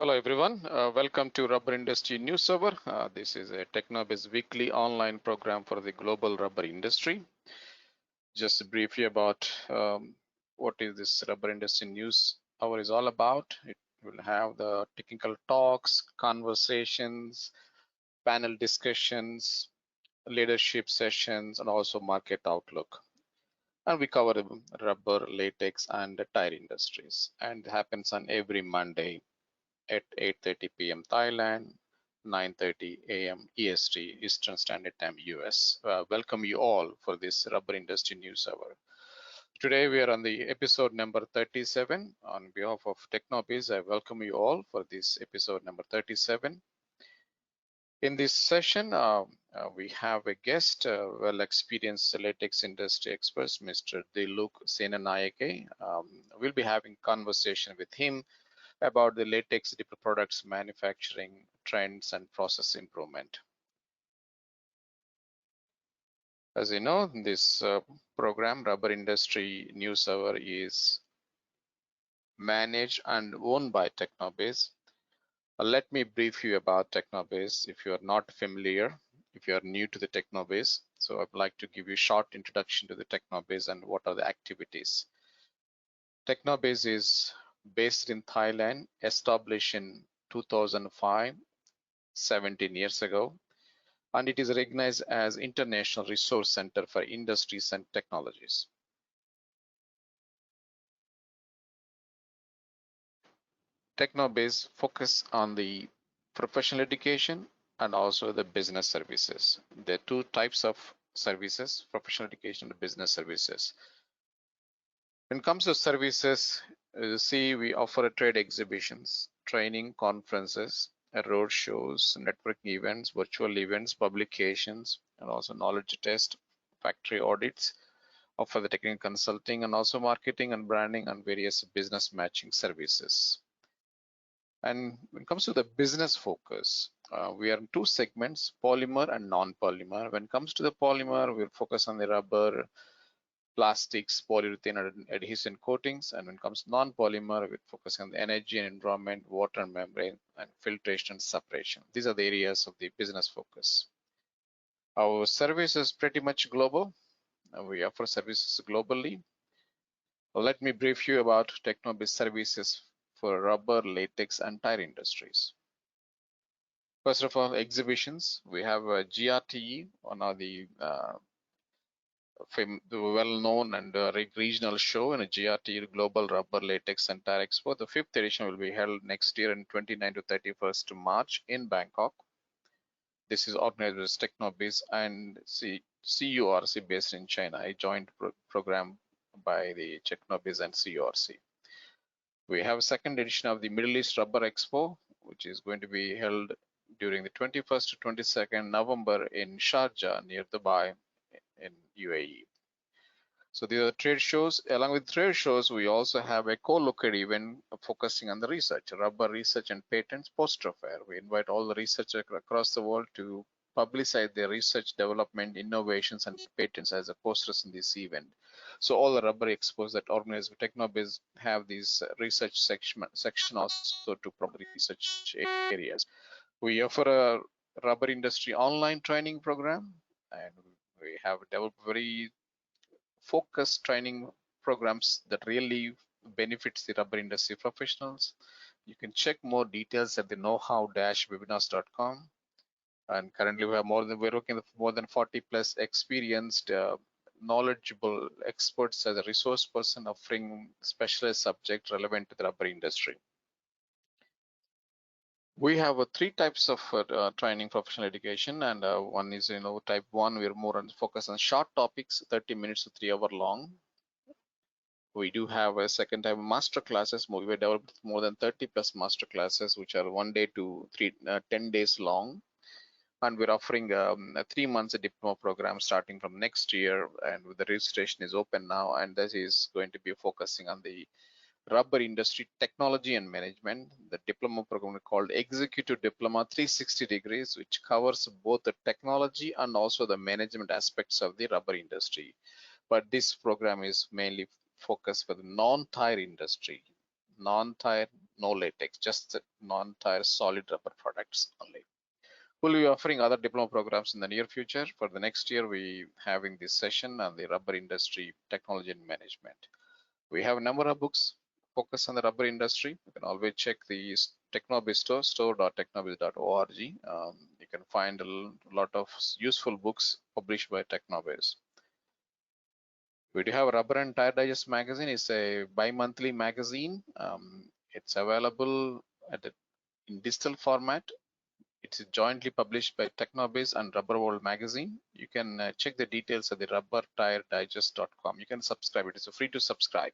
Hello everyone, welcome to Rubber Industry NewsHour. This is a TechnoBiz weekly online program for the global rubber industry. Just briefly about what is this Rubber Industry NewsHour is all about. It will have the technical talks, conversations, panel discussions, leadership sessions, and also market outlook. And we cover the rubber, latex, and the tire industries. And it happens on every Monday at 8:30 p.m. Thailand, 9:30 a.m. EST, Eastern Standard Time, US. Welcome you all for this Rubber Industry News Hour. Today we are on the episode number 37. On behalf of TechnoBiz, I welcome you all for this episode number 37. In this session, we have a guest, well-experienced latex industry expert, Mr. Diluk Senanayake. We'll be having conversation with him about the latex products manufacturing trends and process improvement. As you know, this program, Rubber Industry News Hour, is managed and owned by TechnoBiz. Let me brief you about TechnoBiz if you are not familiar, if you are new to the TechnoBiz. So I'd like to give you a short introduction to the TechnoBiz and what are the activities. TechnoBiz is based in Thailand, established in 2005, 17 years ago, and it is recognized as International Resource Center for Industries and Technologies. TechnoBiz focus on the professional education and also the business services. There are two types of services, professional education and business services. When it comes to services, you see we offer trade exhibitions, training conferences, road shows, networking events, virtual events, publications, and also knowledge test, factory audits, offer the technical consulting, and also marketing and branding and various business matching services. And when it comes to the business focus, we are in two segments, polymer and non-polymer. When it comes to the polymer, we'll focus on the rubber, plastics, polyurethane, and adhesive coatings. And when it comes to non-polymer, we focus on the energy and environment, water and membrane, and filtration and separation. These are the areas of the business focus. Our service is pretty much global. We offer services globally. Let me brief you about TechnoBiz services for rubber, latex, and tire industries. First of all, exhibitions. We have a GRTE, one of the well-known and regional show in a GRTE Global Rubber Latex and Tire Expo. The 5th edition will be held next year in 29 to 31st March in Bangkok. This is organized by TechnoBiz and CURC based in China, a joint program by the TechnoBiz and CURC. We have a 2nd edition of the Middle East Rubber Expo, which is going to be held during the 21st to 22nd November in Sharjah near Dubai in UAE. So these are trade shows. Along with trade shows, we also have a co-located event focusing on the research, rubber research and patents poster fair. We invite all the researchers across the world to publicize their research, development, innovations, and patents as a posters in this event. So all the rubber expos that organized with TechnoBiz have these research section also to promote research areas. We offer a rubber industry online training program, and we have developed very focused training programs that really benefits the rubber industry professionals. You can check more details at the knowhow-webinars.com. And currently we're working with more than 40 plus experienced, knowledgeable experts as a resource person offering specialized subject relevant to the rubber industry. We have 3 types of training professional education, and one is type 1. We're more on focus on short topics, 30 minutes to 3 hour long. We do have a 2nd type of master classes. We have developed more than 30 plus master classes, which are 1 day to 10 days long. And we're offering 3 months of diploma program starting from next year, and the registration is open now, and this is going to be focusing on the rubber industry technology and management. The diploma program is called Executive Diploma 360 degrees, which covers both the technology and also the management aspects of the rubber industry. But this program is mainly focused for the non-tire industry, non-tire no latex, just the non-tire solid rubber products only. We'll be offering other diploma programs in the near future. For the next year, we having this session on the rubber industry technology and management. We have a number of books focused on the rubber industry. You can always check the Technobiz store, store.technobiz.org. You can find a lot of useful books published by Technobiz. We do have a Rubber and Tire Digest magazine. It's a bi-monthly magazine. It's available in digital format. It's jointly published by Technobiz and Rubber World magazine. You can check the details at the rubbertiredigest.com. You can subscribe. It is free to subscribe.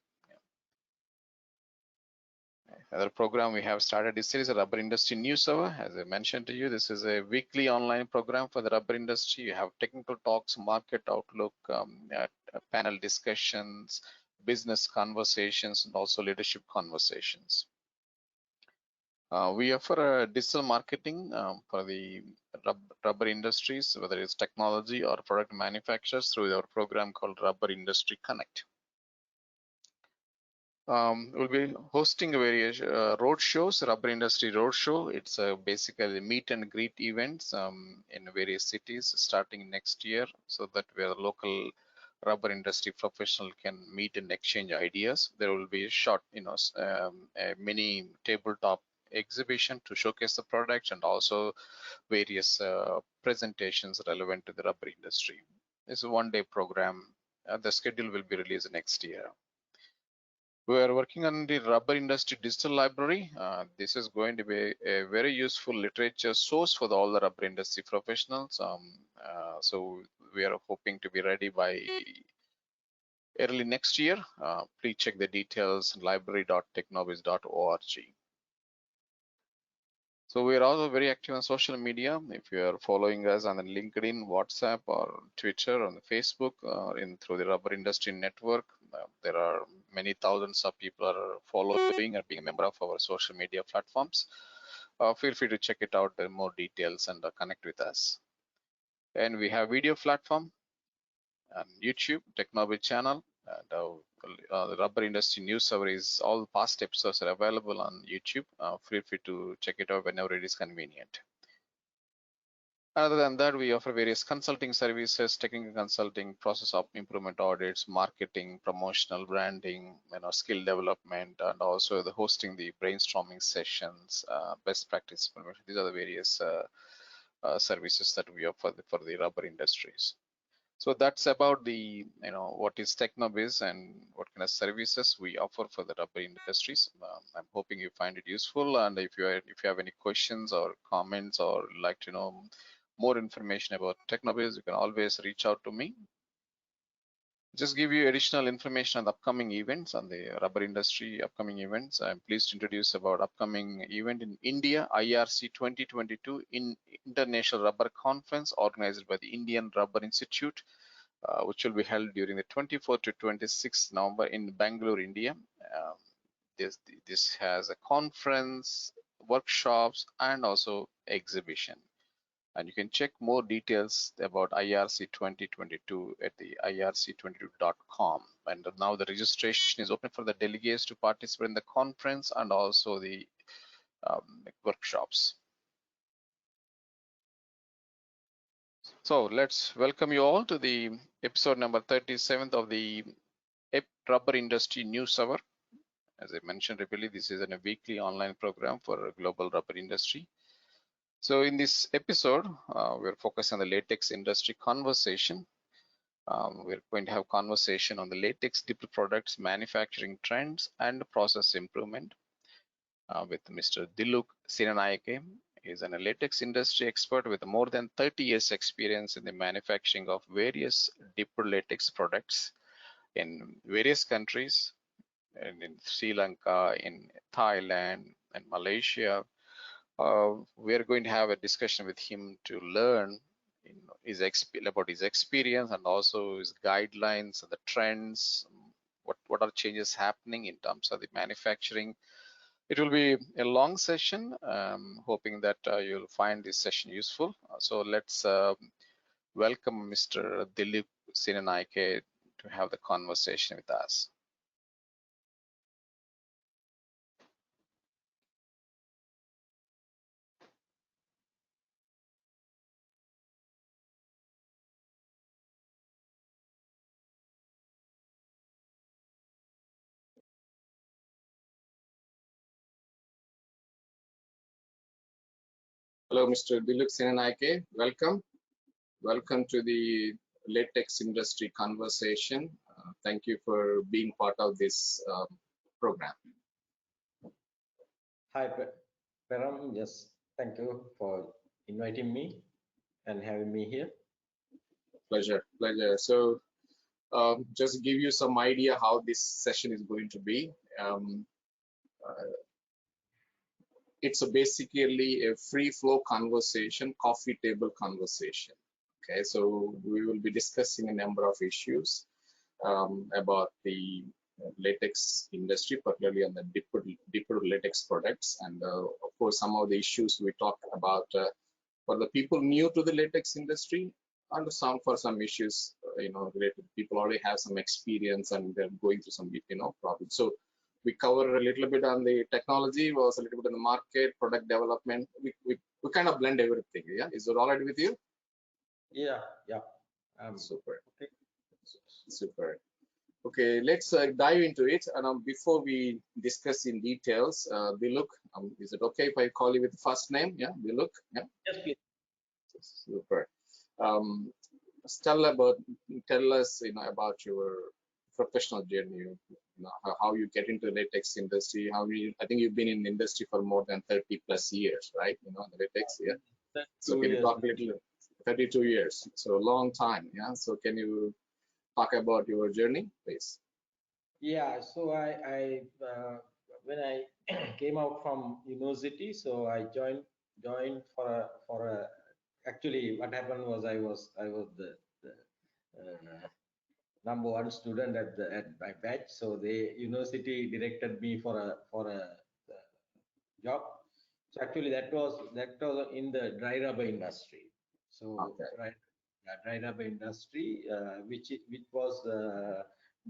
Another program we have started this series, a Rubber Industry NewsHour. As I mentioned to you, this is a weekly online program for the rubber industry. You have technical talks, market outlook, panel discussions, business conversations, and also leadership conversations. We offer digital marketing for the rubber industries, whether it's technology or product manufacturers, through our program called Rubber Industry Connect. We'll be hosting various road shows, rubber industry road show. It's basically meet and greet events in various cities starting next year, so that where local rubber industry professional can meet and exchange ideas. There will be a short, a mini tabletop exhibition to showcase the products, and also various presentations relevant to the rubber industry. It's a one-day program. The schedule will be released next year. We are working on the rubber industry digital library. This is going to be a very useful literature source for all the rubber industry professionals. So we are hoping to be ready by early next year. Please check the details library.technobiz.org. So we are also very active on social media. If you are following us on the LinkedIn, WhatsApp, or Twitter, on the Facebook, or through the Rubber Industry Network, there are many thousands of people are following and being a member of our social media platforms. Feel free to check it out. There are more details and connect with us. And we have video platform on YouTube, Technobiz channel. And the Rubber Industry NewsHour is all past episodes are available on YouTube. Feel free to check it out whenever it is convenient. Other than that, we offer various consulting services, technical consulting, process of improvement audits, marketing, promotional branding, skill development, and also the hosting the brainstorming sessions, best practice implementation. These are the various services that we offer for the rubber industries. So that's about the what is Technobiz and what kind of services we offer for the rubber industries. I'm hoping you find it useful, and if you have any questions or comments, or like to know more information about Technobiz, you can always reach out to me. Just give you additional information on the upcoming events, on the rubber industry upcoming events. I'm pleased to introduce about upcoming event in India, IRC 2022 in International Rubber Conference organized by the Indian Rubber Institute, which will be held during the 24th to 26th November in Bangalore, India. This has a conference, workshops, and also exhibition. And you can check more details about IRC 2022 at the irc22.com. And now the registration is open for the delegates to participate in the conference and also the workshops. So let's welcome you all to the episode number 37th of the Rubber Industry NewsHour. As I mentioned repeatedly, this is a weekly online program for global rubber industry. So in this episode, we're focused on the latex industry conversation. We're going to have conversation on the latex dipped products, manufacturing trends, and process improvement with Mr. Diluk Sinanayake. He's a latex industry expert with more than 30 years experience in the manufacturing of various dipped latex products in various countries, and in Sri Lanka, in Thailand, and Malaysia. We are going to have a discussion with him to learn about his experience and also his guidelines and the trends, what are changes happening in terms of the manufacturing. It will be a long session, hoping that you'll find this session useful. So let's welcome Mr. Dilip Sinanayake to have the conversation with us. Hello, Mr. Diluk Senanaike. Welcome. Welcome to the latex industry conversation. Thank you for being part of this program. Hi, Param. Yes, thank you for inviting me and having me here. Pleasure, pleasure. So, just give you some idea how this session is going to be. It's basically a free flow conversation, coffee table conversation. Okay, so we will be discussing a number of issues about the latex industry, particularly on the dipped latex products. And of course, some of the issues we talked about for the people new to the latex industry, and for some issues, related people already have some experience and they're going through some, problems. So we cover a little bit on the technology, was a little bit on the market, product development. We kind of blend everything. Yeah, is it all right with you? Yeah. Super. Okay. Super. Okay, let's dive into it. And before we discuss in details, Diluk, is it okay if I call you with the first name? Yeah, Diluk. Yeah. Yes, please. Super. Um, tell us, about your professional journey. How you get into the latex industry. I think you've been in the industry for more than 30 plus years, right? The latex. Yeah. So can you talk a little? 32 years. So a long time. Yeah. So can you talk about your journey, please? Yeah. So I when I came out from university, so I joined for a. Actually, what happened was I was the number one student at my batch. So the university directed me for a job. So actually, that was in the dry rubber industry. So Okay. dry rubber industry, which was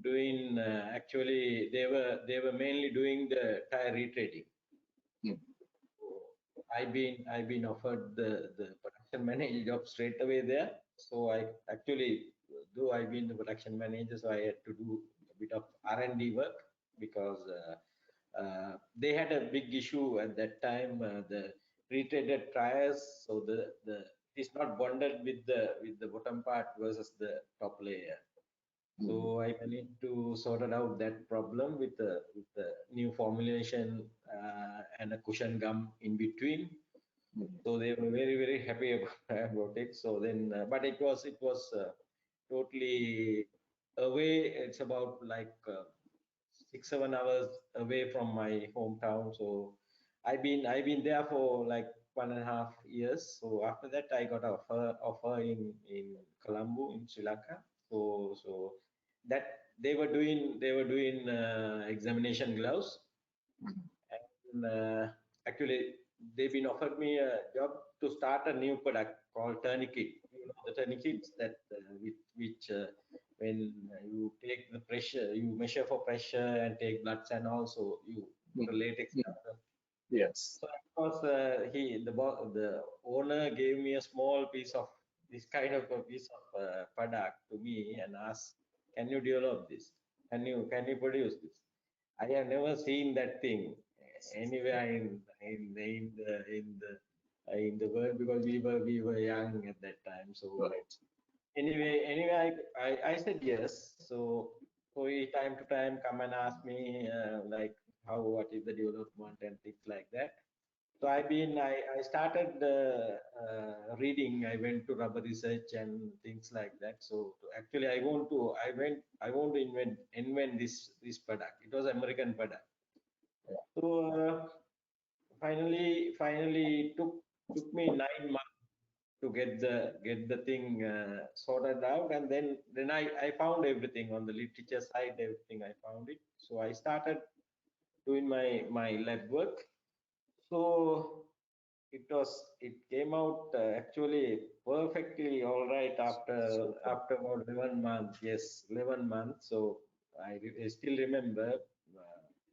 doing actually they were mainly doing the tire retreading. Hmm. I've been offered the production manager job straight away there. So I actually, though I've been the production manager, so I had to do a bit of R&D work because they had a big issue at that time. The retreaded tires, so the it's not bonded with the bottom part versus the top layer. So I managed to sort out that problem with the new formulation and a cushion gum in between. So they were very happy about it. So then, but it was totally away. It's about like 6-7 hours away from my hometown. So I've been there for like 1.5 years. So after that, I got a offer in Colombo in Sri Lanka. So that they were doing examination gloves, and actually they've been offered me a job to start a new product called tourniquet. The tourniquets that which when you take the pressure, you measure for pressure and take bloods, and also you put a latex cover. Yes. So of course, the owner gave me a small piece of this kind of a piece of product to me and asked, "Can you develop this? Can you produce this?" I have never seen that thing anywhere in the world because we were young at that time. So Right. anyway, I said yes. So he time to time come and ask me like what is the development and things like that. So I started reading. I went to rubber research and things like that. So actually, I want to invent this product. It was American product. So finally took me 9 months to get the thing sorted out, and then I found everything on the literature side. Everything I found it. So I started doing my lab work. So it came out actually perfectly all right after about 11 months. Yes, 11 months. So I still remember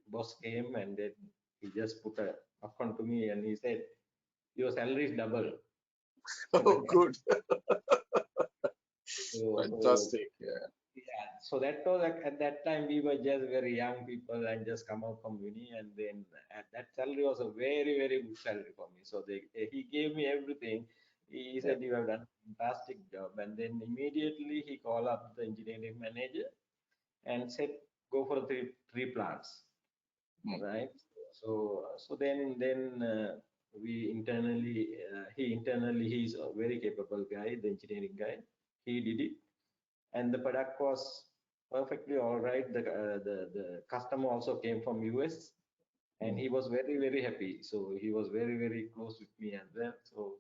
boss came and then he just put a upfront to me and he said your salary is double. Oh, good. So Fantastic. Yeah. so that was at that time we were just very young people and just come out from uni, and then at that salary was a very very good salary for me. So he gave me everything. He said you have done a fantastic job, and then immediately he called up the engineering manager and said go for three plants, right? So then we internally he's a very capable guy, the engineering guy. He did it, and the product was perfectly all right. The customer also came from US, and he was very very happy. So he was very very close with me as well. So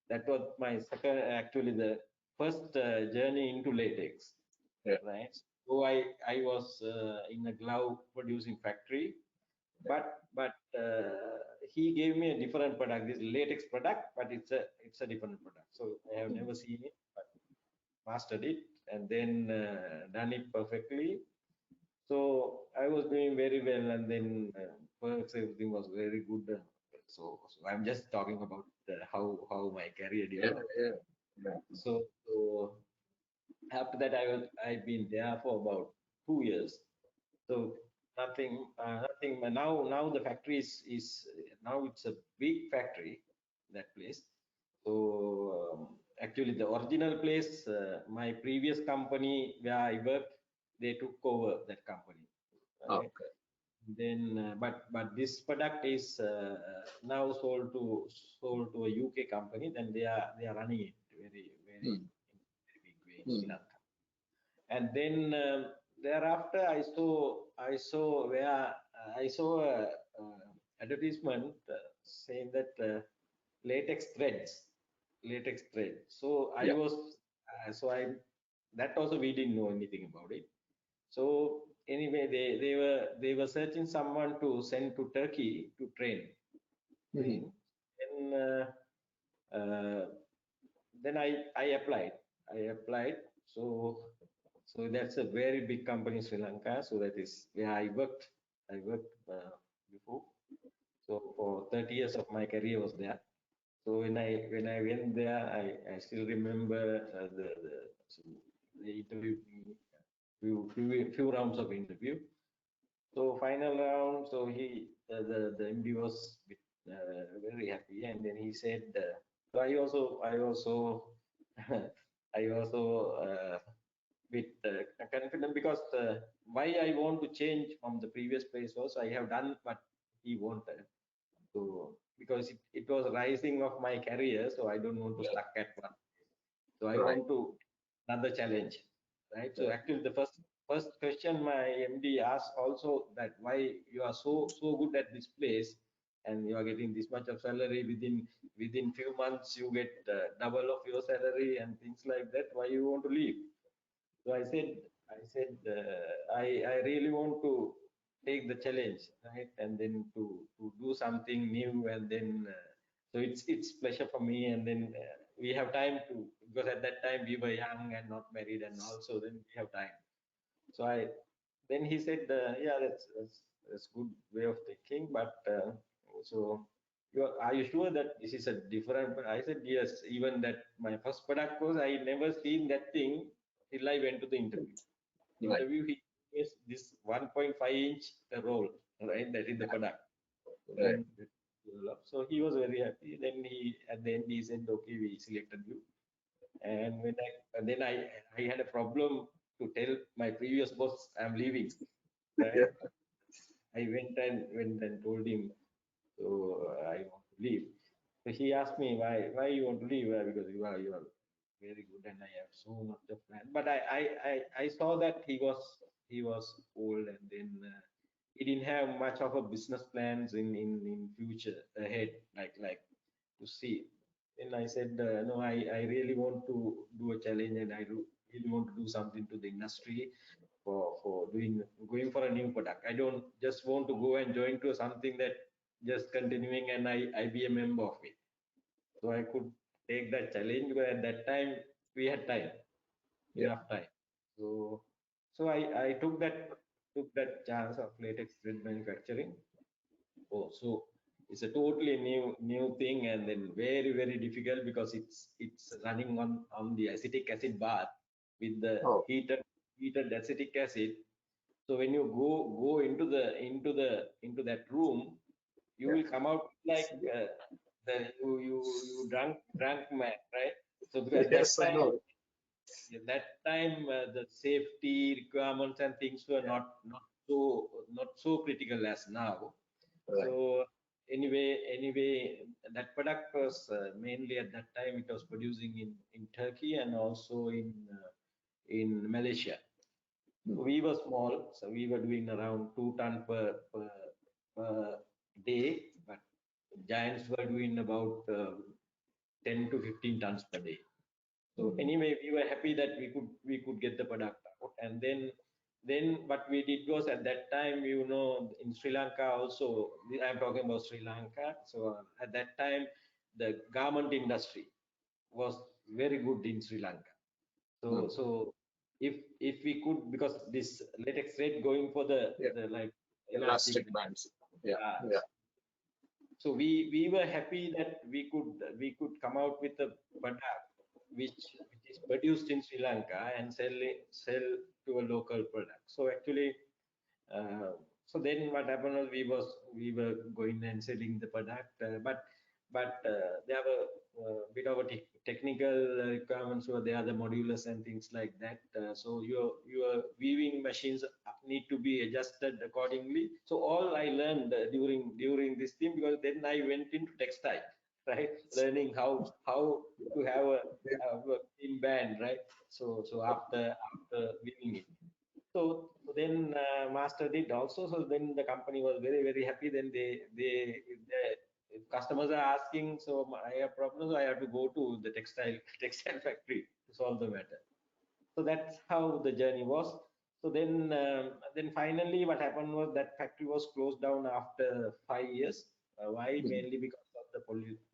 that was my second, actually the first journey into latex, right? So I was in a glove producing factory, but he gave me a different product, this latex product, but it's a different product. So I have never seen it, but mastered it, and then done it perfectly. So I was doing very well, and then perks, everything was very good. So I'm just talking about how my career developed. So after that, I've been there for about 2 years. So nothing. Now the factory is now it's a big factory, that place. So actually, the original place, my previous company where I worked, they took over that company. Right? Okay. Then, but this product is now sold to a UK company. Then they are running it very very big way in Sri Lanka. And then thereafter I saw where I saw a advertisement saying that latex thread. So I Yeah. was so I that also we didn't know anything about it. So anyway, they were searching someone to send to Turkey to train. And uh, then I applied. So that's a very big company in Sri Lanka. So that is where I worked. I worked before. So for 30 years of my career was there. So when I went there, I still remember so they interviewed me, few rounds of interview. So final round, so the MD was very happy, and then he said, so I also I also bit confident, because why I want to change from the previous place was I have done what he wanted. So because it was rising of my career, so I don't want to stuck at one. So I Right. want to another challenge, right? So actually the first question my MD asked also, that why you are so good at this place and you are getting this much of salary, within few months you get double of your salary and things like that, why you want to leave? So I really want to take the challenge, right? And then to do something new, and then so it's pleasure for me. And then we have time to, because at that time we were young and not married, and also then we have time. So then he said, yeah, that's good way of thinking, but so are you sure that this is a different? But I said yes. Even that my first product was, I never seen that thing till I went to the interview. Right. He is this 1.5-inch roll, right? That is the product. So Right. then so he was very happy. Then he at the end he said, okay, we selected you. And then I had a problem to tell my previous boss I'm leaving, right? Yeah. I went and told him, so I want to leave. So he asked me, why you want to leave? Because you are very good and I have so much of plan. But I saw that he was old, and then he didn't have much of a business plans in future ahead, like to see. And I said, no, I really want to do a challenge, and I really want to do something to the industry for going for a new product. I don't just want to go and join to something that just continuing and I be a member of it. So I could take that challenge, but at that time we had time, Yeah. enough time. So I took that chance of latex thread manufacturing. Oh, so it's a totally new thing, and then very very difficult, because it's running on the acetic acid bath with the Oh. heated treated acetic acid. So when you go into that room, you will come out like you drank man, right? So at Yes, I know. that time the safety requirements and things were not so critical as now. Right. So anyway, that product was mainly at that time it was producing in Turkey and also in Malaysia. We were small, so we were doing around 2 ton per day, but giants were doing about 10 to 15 tons per day. So anyway, we were happy that we could get the product out, and then what we did was at that time, in Sri Lanka also, I'm talking about Sri Lanka. So at that time, the garment industry was very good in Sri Lanka. So if we could, because this latex thread going for Yeah. the like elastic Elastic bands. Yeah. uh, Yeah. so we were happy that we could come out with a product which is produced in Sri Lanka and sell to a local product. So actually, so then what happened was we were going and selling the product, but there were bit of a technical requirements were there, the modulus and things like that. So your weaving machines need to be adjusted accordingly. So all I learned during this thing, because then I went into textile, right, learning how to have a thin band, right. So after weaving it. So then master did also. So then the company was very happy. Then if customers are asking, so I have problems, I have to go to the textile factory to solve the matter. So that's how the journey was. So then finally what happened was that factory was closed down after 5 years. Why? Mainly because of the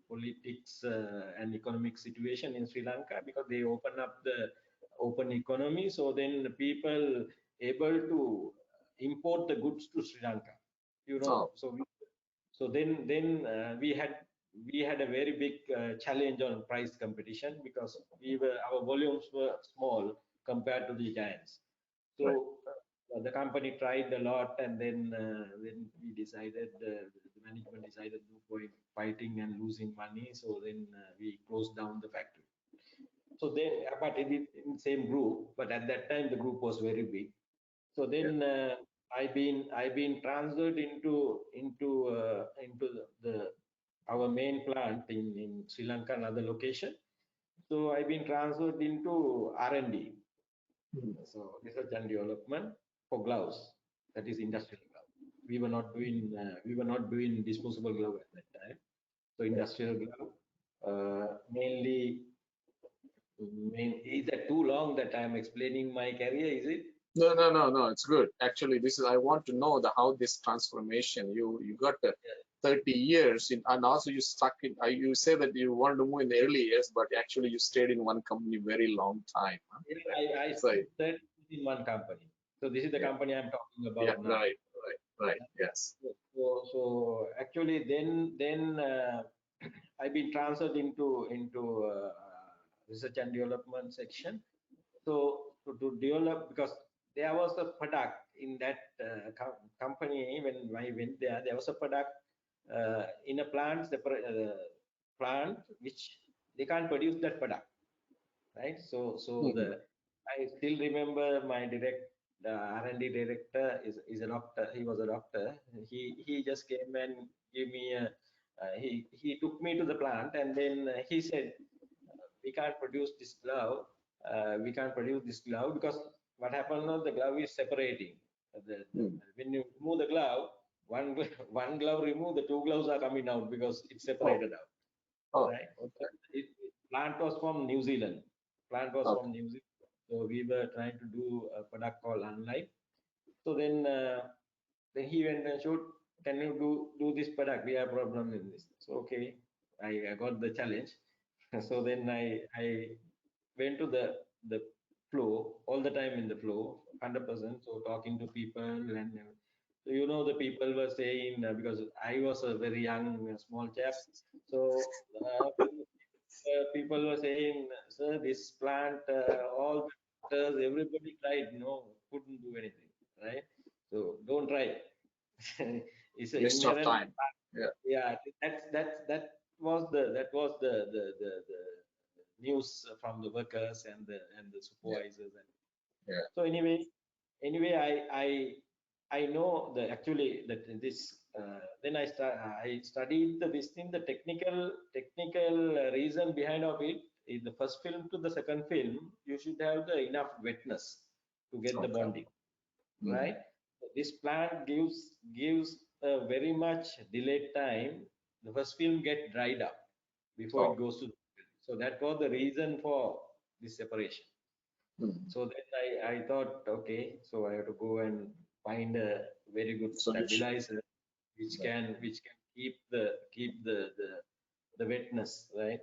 politics and economic situation in Sri Lanka, because they open up the open economy. So then people able to import the goods to Sri Lanka. Oh, So then we had a very big challenge on price competition, because our volumes were small compared to the giants. right. So the company tried a lot, and then we decided, the management decided no point fighting and losing money. So then we closed down the factory. So then, but in the same group, but at that time the group was very big. So Yeah. then I've been transferred into the our main plant in Sri Lanka, another location. So I've been transferred into R&D, Mhm. so research and development for gloves, that is industrial glove. We were not doing disposable glove at that time. So Yeah. industrial glove, mainly. Is that too long that I am explaining my career? Is it? No, no, no, no. It's good. Actually, this is I want to know the how this transformation. You got the 30 years in, and also you stuck in. You say that you wanted to move in the early years, but actually you stayed in one company very long time. Huh? Yeah, I So started in one company. So this is the yeah, company I'm talking yeah, about now. right, right. Yes. So actually, then I've been transferred into research and development section. So to develop, because there was a product in that company when I went there. There was a product in a plant which they can't produce that product, right? So Mhm. I still remember my the R&D director is a doctor. He was a doctor. He just came and gave me he took me to the plant, and then he said, we can't produce this glove. We can't produce this glove because what happened now, the glove is separating. Mhm. When you remove the glove, one glove removed, the two gloves are coming out because it's Oh, separated out, oh, right? So okay, plant was from New Zealand. Plant was okay. from New Zealand. So we were trying to do a product called Unlife. So then he went and showed, can you do this product? We have problem in this. So okay, I got the challenge. So then I went to the flow all the time, in the flow 100%. So talking to people, and so the people were saying, because I was a very young small chap. So people were saying, sir, this plant all everybody tried, couldn't do anything, right? So don't try. It's an Waste of inherent, time. Yeah. yeah. That was the news from the workers and the Yeah. supervisors. And Yeah. so anyway, I know that actually that this then I studied this thing, the technical reason behind of it. In the first film to the second film, you should have the enough wetness to get the Okay. bonding, Mm. right? So this plant gives a very much delayed time. The first film get dried up before it Oh. goes to the film. So that was the reason for this separation. Mm. So then I thought, okay, so I have to go and find a very good Solution. stabilizer which Right. can keep the wetness, right?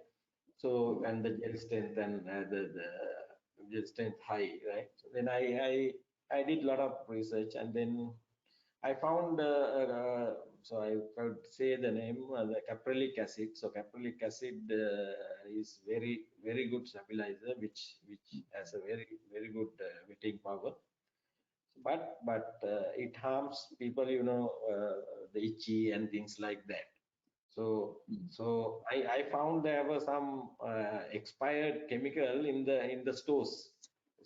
So and the gel strength and the gel strength high, right? So then I did a lot of research, and then I found so I could say the name, the caprylic acid. So caprylic acid is very good stabilizer, which has a very good wetting power. But it harms people, the itchy and things like that. So Mm. so I found there was some expired chemical in the stores.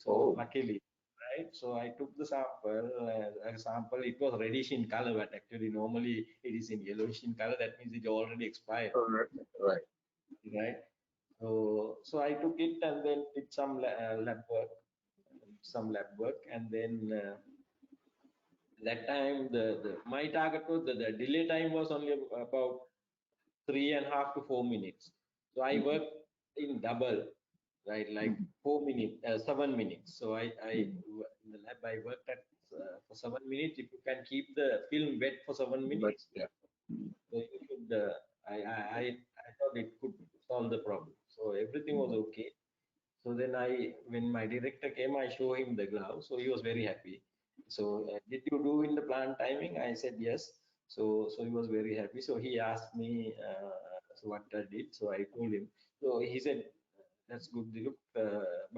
So Oh. luckily, right? So I took the sample. A sample. It was reddish in color, but actually normally it is in yellowish in color. That means it already expired, Right. right? So I took it and then did some lab work, and then that time the my target was the delay time was only about 3.5 to 4 minutes. So I Mm. worked in double, right? Like Mm. 4 minutes, 7 minutes. So Mm. in the lab I worked at for 7 minutes. If you can keep the film wet for seven But minutes, yeah. Mm. so you should. I thought it could solve the problem. So everything was Mm. okay. So then when my director came, I showed him the glove. So he was very happy. So did you do in the plant timing? I said yes. So he was very happy. So he asked me so what I did. So I told him. So he said that's good, Dilip.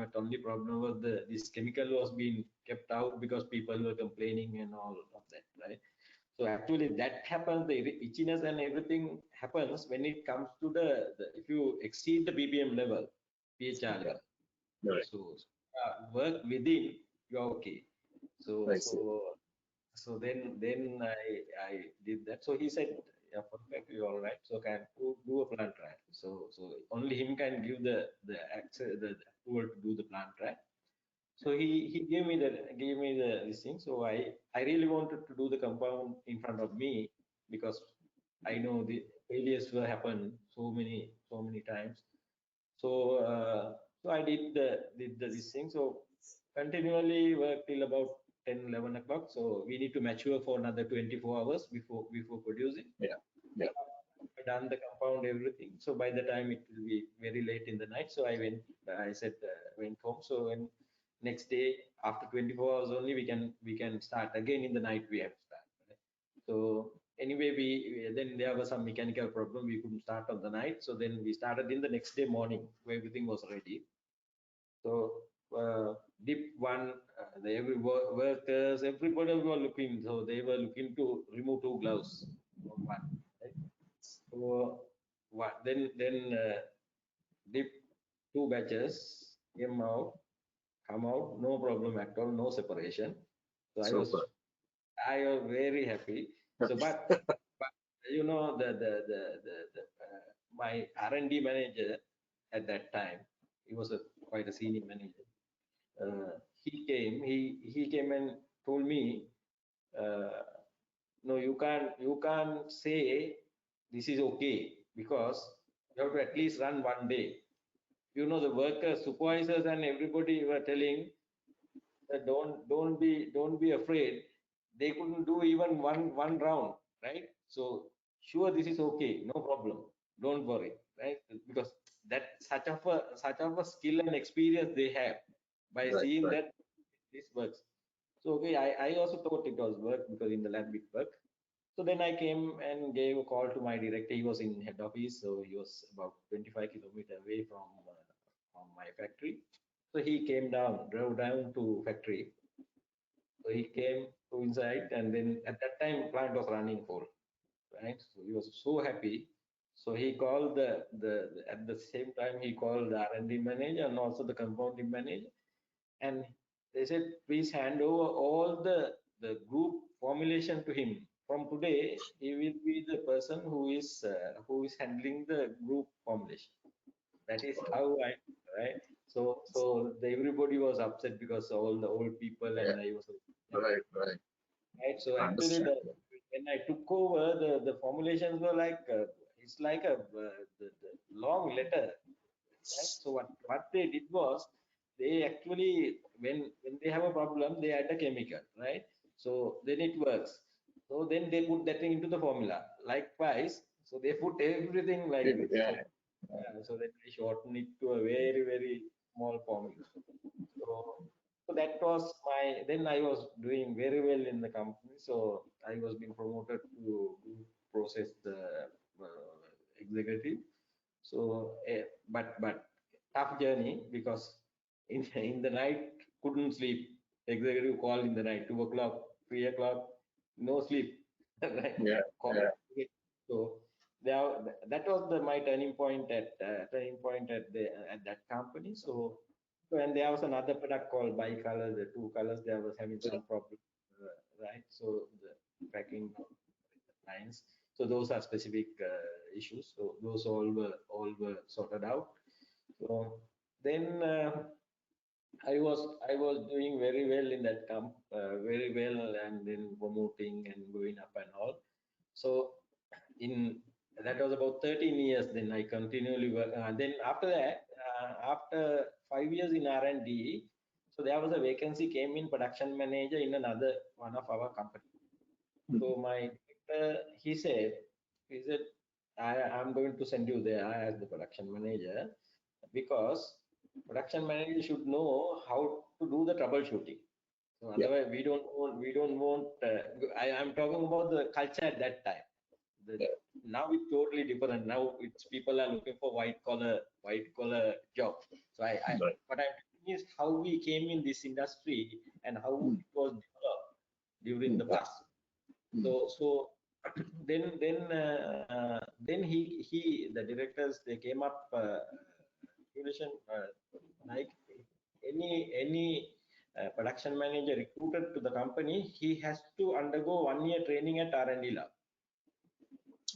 But only problem was this chemical was being kept out because people were complaining and all of that, right? So actually that happens, the itchiness and everything happens when it comes to the if you exceed the ppm level, phr Yeah. level. Right. So work within, you're okay. So I so see. so then I did that. So he said, yeah, perfect, you're all right. So can do a plant trial. So only him can give the access the approval to do the plant trial. So he gave me the this thing. So I really wanted to do the compound in front of me because I know the failures will happen so many times. So so I did the this thing. So continually work till about 10, 11 o'clock. So we need to mature for another 24 hours before producing. Yeah. Yeah. I done the compound everything. So by the time it will be very late in the night. So I said went home. So when next day after 24 hours only we can start again in the night we have to start. Right? So anyway then there was some mechanical problem. We couldn't start on the night. So then we started in the next day morning where everything was ready. So dip one, the workers, everybody were looking. So they were looking to remove two gloves from one. Right? So then dip two batches, come out, no problem at all, no separation. So Super. I was very happy. So but my R&D manager at that time, he was quite a senior manager. He came and told me, uh, no, you can't say this is okay because you have to at least run one day. The workers, supervisors, and everybody were telling that don't be afraid. They couldn't do even one round, right? So sure, this is okay, no problem, don't worry, right? Because that such of a skill and experience they have by Right. seeing Right. that this works. So okay, I also thought it was work because in the lab it worked. So then I came and gave a call to my director. He was in head office, so he was about 25 kilometers away from my factory. So he came down, drove down to factory. So he came to inside, and then at that time plant was running full, right? So he was so happy. So he called at the same time he called the R&D manager and also the compounding manager, and they said, please hand over all the group formulation to him. From today, he will be the person who is handling the group formulation. That is how I, right. So everybody was upset because all the old people Yeah. and I was Right. Right. right. So I actually, understand. when I took over, the formulations were like it's like the long letter, right? So what they did was they actually when they have a problem they add a chemical, right? So then it works. So then they put that thing into the formula. Likewise, so they put everything like this. Yeah. So so then I shorten it to a very small formula. So so that was my. Then I was doing very well in the company. So I was being promoted to process executive. So, but tough journey because in the night couldn't sleep. Executive call in the night, 2 o'clock, 3 o'clock, no sleep. Right? Yeah. Call. Yeah. So there, that was my turning point at that company. So and there was another product called bicolor, the two colors. There was having some problem, right? So the packing lines. So those are specific issues. So those all were sorted out. So then I was doing very well in that very well, and then promoting and going up and all. So in that was about 13 years. Then I continually work. Then after that, after 5 years in R&D, so there was a vacancy came in production manager in another one of our company. So my director, he said, I'm going to send you there as the production manager because production manager should know how to do the troubleshooting. So Yeah. otherwise, we don't want. I am talking about the culture at that time. The, Yeah. now it's totally different. Now it's people are looking for white collar job. So Right. what I'm thinking is how we came in this industry and how Mm. it was developed during Mm. the Yeah. past. Mm. So then he the directors they came up regulation like any production manager recruited to the company, he has to undergo 1 year training at R&D lab,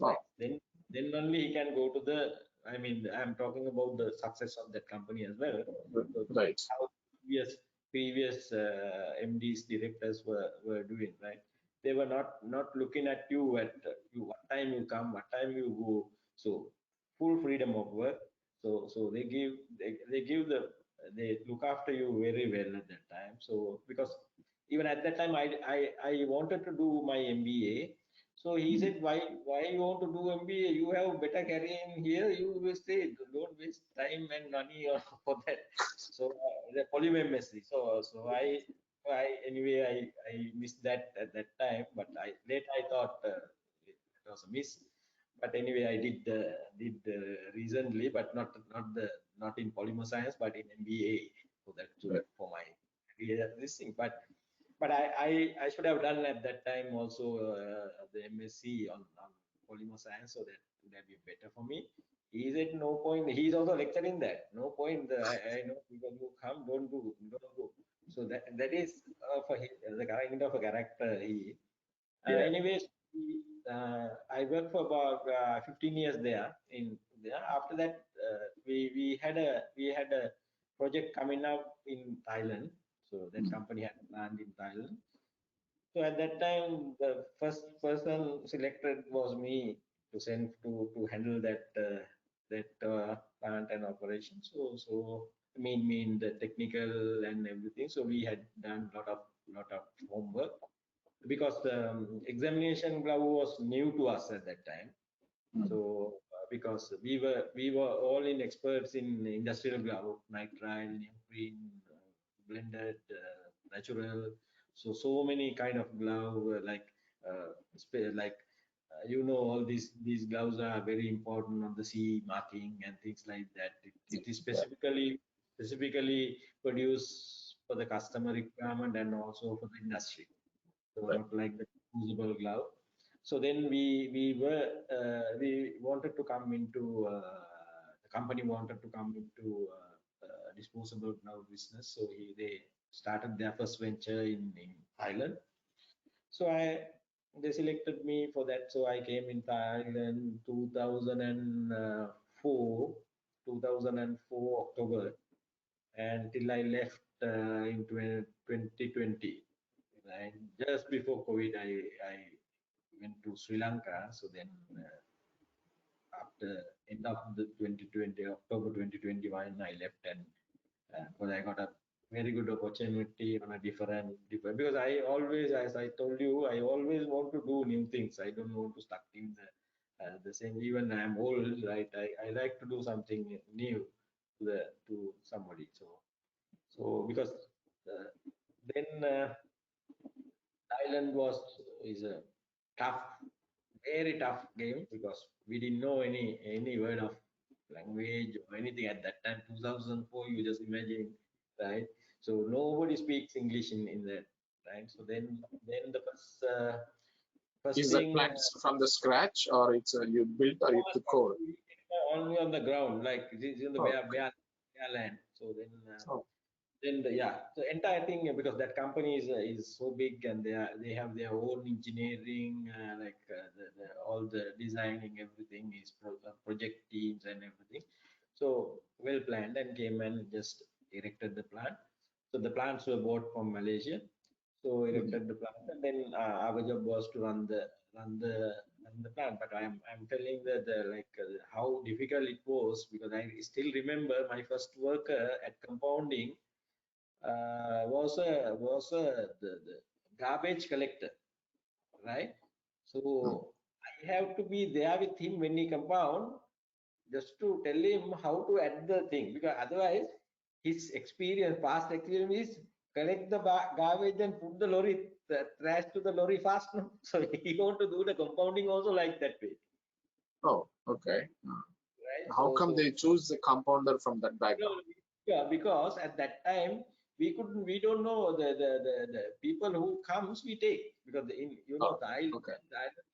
Oh. right? Then only he can go to the. I mean, I'm talking about the success of that company as well. So Right. how previous MDs directors were doing, right? They were not looking at you at you what time you come, what time you go. So full freedom of work. So they give they look after you very well at that time. So because even at that time I wanted to do my MBA. So he Mm. said, why you want to do MBA? You have better career in here. You will stay. Don't waste time and money for that. So the polymemory. So I anyway I missed that at that time. But later I thought it was a miss. But anyway, I did recently, but not in polymer science, but in MBA. So that Right. for my career this thing. But I should have done at that time also the MSc on polymer science, so that would have been better for me. He said no point. He's also lecturing that. No point. I know people who come don't go. So that is for him, the kind of a character he. Yeah. Anyways, I worked for about 15 years there. In there, after that, we had a project coming up in Thailand. So that Mm. company had land in Thailand. So at that time, the first person selected was me to send to handle that plant and operation. So mean the technical and everything. So we had done lot of homework because the examination glove was new to us at that time. Mm. So because we were all in experts in industrial glove, nitrile, neoprene, blended, natural. So many kind of glove like all these gloves are very important on the CE marking and things like that. It is Yeah. specifically specifically produce for the customer requirement and also for the industry. So Right. not like the usable glove. So then we wanted to come into the company wanted to come into disposable glove business. So they started their first venture in Thailand. So they selected me for that. So I came in Thailand 2004, 2004 October, and till I left in 2020. Right? Just before COVID, I went to Sri Lanka. So then after end of the 2020, October 2021, I left, and because I got a very good opportunity on a different, because I always, as I told you, I always want to do new things. I don't want to stuck in the same. Even I'm old, right? I like to do something new to somebody. So because uh, then Thailand is a tough, very tough game, because we didn't know any word of language or anything at that time. 2004, you just imagine, right? So nobody speaks English in that, right? So then the first Is that thing plans from the scratch, or it's you built, or you was took code? only on the ground, like it is in the Oh, bare land. So oh, then yeah, the entire thing, because that company is so big, and they have their own engineering, like all the designing, everything is project teams and everything. So well planned, and came and just erected the plant. So the plants were bought from Malaysia. So mhm. erected the plant, and then our job was to run the run the plant. But I'm telling that how difficult it was, because I still remember my first worker at compounding was the garbage collector, right? Hmm. So I have to be there with him when he compound, just to tell him how to add the thing, because otherwise his experience, past experience is collect the garbage and put the lorry, the trash to the lorry fast. No? So he want to do the compounding also like that way, Oh, okay. right? How come So they choose the compounder from that no, background? yeah, because at that time we don't know the people who comes we take, because Oh, the okay. island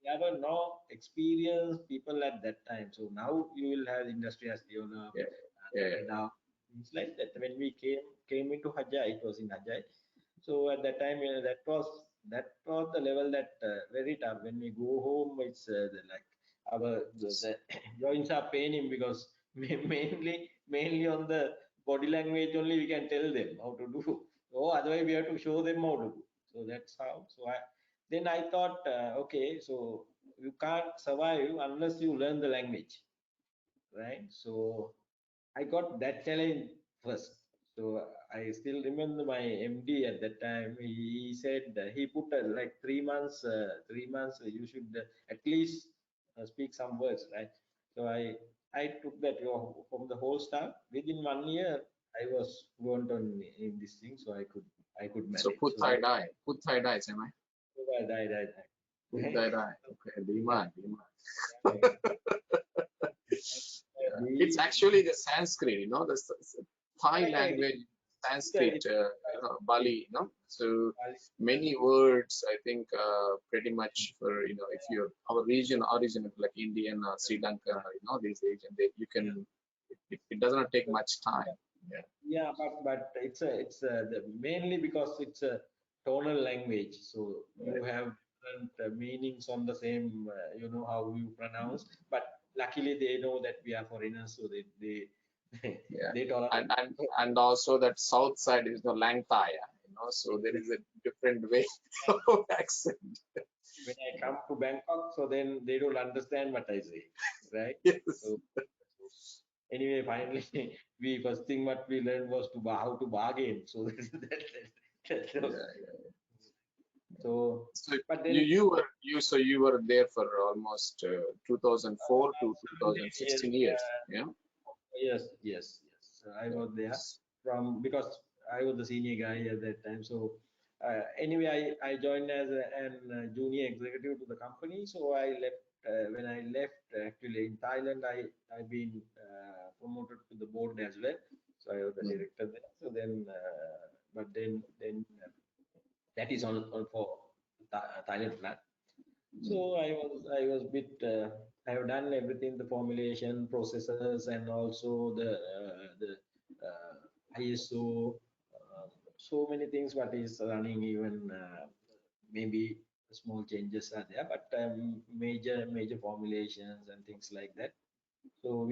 never no experienced people at that time. So now you will have industry as developed, Yeah, yeah, settled down, things like that. When we came into Hajai, it was in Hajai. So at that time, that was the level that very tough. When we go home, it's like the joints are paining, because mainly on the body language only we can tell them how to do. Oh, otherwise we have to show them how to do. So that's how. Then I thought, okay, so you can't survive unless you learn the language, right? So I got that challenge first. So I still remember my MD at that time. He said he put like 3 months. 3 months you should at least speak some words, right? So I took that from the whole staff. Within 1 year, I was fluent in this thing, so I could so manage. put So thai that dye, put thai dye, am I? I Put right? thai dye. Okay, Yeah, demand, demand. yeah. It's The, actually the Sanskrit, the Thai right. language, Sanskrit, It's Bali, So many words, I think, pretty much for, if you're our region origin, like Indian or Sri Lanka, these region, you can, it does not take much time. Yeah, Yeah, but mainly because it's a tonal language, so you right. have different meanings on the same, how you pronounce. But luckily, they know that we are foreigners, so they Yeah. they tolerate. And also that south side is no Lang Thai, so there is Exactly. a different way of accent. When I come to Bangkok, so then they don't understand what I say, right? Yes. So anyway, finally, we first thing what we learned was how to bargain. So that was Yeah. so. So But you then you were there for almost 2004 to 17 years. 2016 years. Yeah. Yes. I was there because I was the senior guy at that time. So anyway, I joined as an junior executive to the company. So I left when I left actually in Thailand. I've been promoted to the board as well. So I was the director there. So then, but then that is on for Thailand plant. So I was bit I have done everything, the formulation processes and also the ISO, so many things what is running, even maybe small changes are there, but major formulations and things like that. So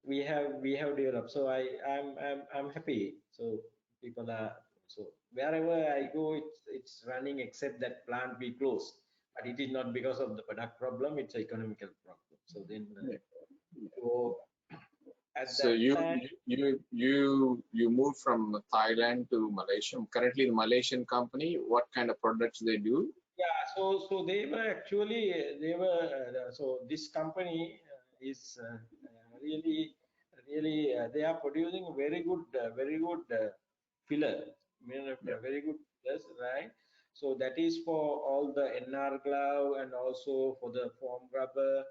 we have developed. So I'm happy. So people are, so wherever I go, it's running, except that plant we close. But it is not because of the product problem; it's an economical problem. So then, Yeah. so at So that time, you moved from Thailand to Malaysia. Currently, the Malaysian company, what kind of products they do? yeah. So they were actually they were so this company is really they are producing very good filler, Yeah, very good fillers, right? So that is for all the NR glove and also for the foam rubber,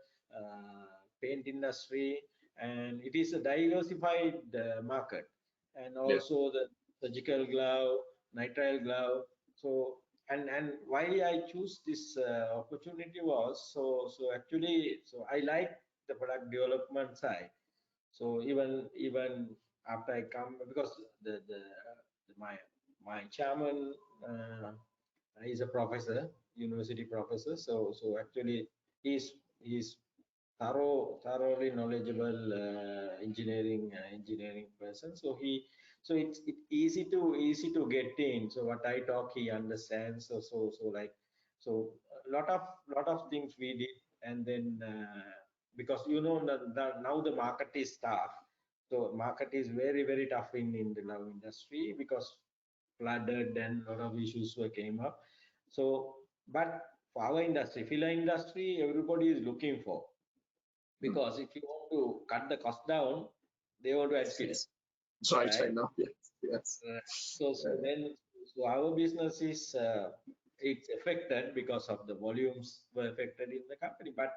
paint industry, and it is a diversified market, and yeah. also the surgical glove, nitrile glove. So and why I choose this opportunity was, so actually, so I like the product development side. So even after I come, because my my chairman is a professor, university professor. So actually he's thoroughly knowledgeable engineering person. So it's easy to get in. So what I talk, he understands. So like, so a lot of things we did. And then because now the market is tough. So market is very tough in the love industry, because flooded and a lot of issues were came up. So but for our industry, filler industry, everybody is looking for, Hmm. because if you want to cut the cost down, they want to add filler, Yes. Right, I right? know. Yes, yes. So then, so our business is it's affected because of the volumes were affected in the company, but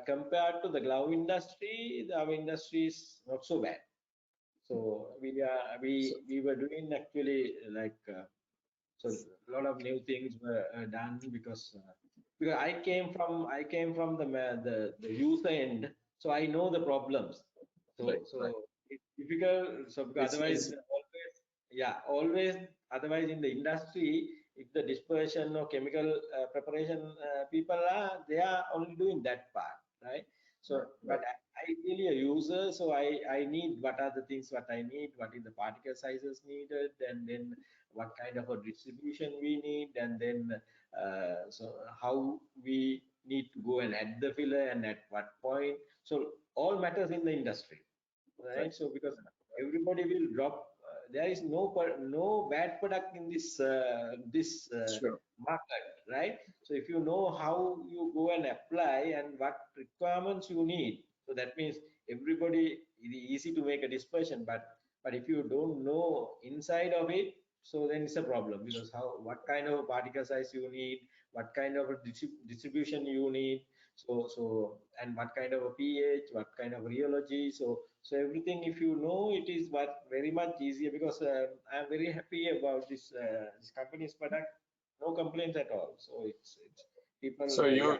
compared to the glove industry, our industry is not so bad. So So, we were doing actually like so a lot of new things were done, because I came from the user end, so I know the problems. right, right. It's difficult. So because otherwise, It's always, yeah, always, otherwise in the industry, if the dispersion or chemical preparation people are, they are only doing that part, right? So right, but right. I really a user, so I need what are the things what I need, what is the particle sizes needed, and then what kind of a distribution we need, and then so how we need to go and add the filler and at what point. So all matters in the industry, Right. right? So because everybody will drop, there is no bad product in this Sure. market, right? So if you know how you go and apply and what requirements you need, so that means everybody, it is easy to make a dispersion, but if you don't know inside of it, so then it's a problem, because how, what kind of particle size you need, what kind of a distribution you need, and what kind of a pH, what kind of rheology. So everything, if you know, it is what very much easier, because I'm very happy about this company's product. No complaints at all. So it's people, So yeah,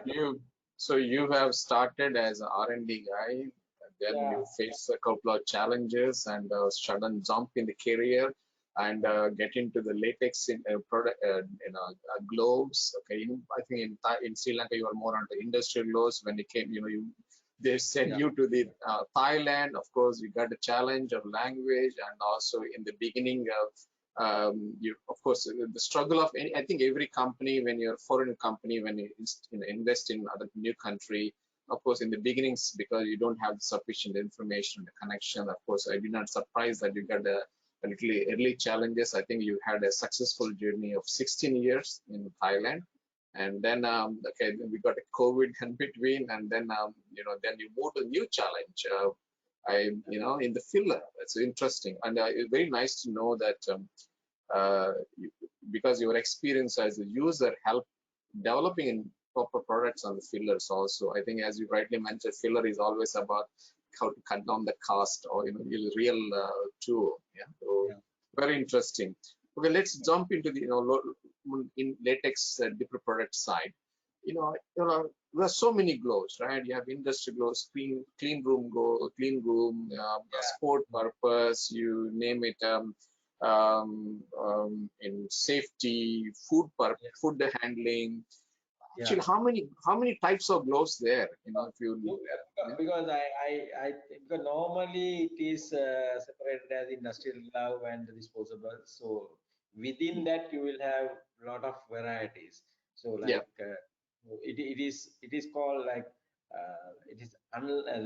you have started as an R&D guy, and then yeah, you face a couple of challenges and a sudden jump in the career, and get into the latex in product, gloves. Okay, I think in Sri Lanka you are more on the industrial gloves. When you came, they sent yeah, you to the Thailand. Of course, you got the challenge of language, and also in the beginning of of course, the struggle of any, I think every company, when you're a foreign company, when you, invest in other new country, of course, in the beginnings, because you don't have sufficient information, the connection, of course, I did not surprise that you got a little early challenges. I think you had a successful journey of 16 years in Thailand. And then, okay, then we got a COVID in between, and then, then you moved to a new challenge. In the filler. That's interesting, and it's very nice to know that uh, you, because your experience as a user helped developing in proper products on the fillers also. I think, as you rightly mentioned, filler is always about how to cut down the cost, or real tool. Yeah, so Yeah. very interesting. Okay, let's jump into the in latex dipper product side. There are so many gloves, right? You have industry gloves, clean room, sport purpose, you name it. In safety, Yeah. food handling. Yeah. Actually, how many types of gloves there? If you Look, yeah, because I think because normally it is separated as industrial glove and disposable. So within that you will have a lot of varieties. So yeah, like it is called like it is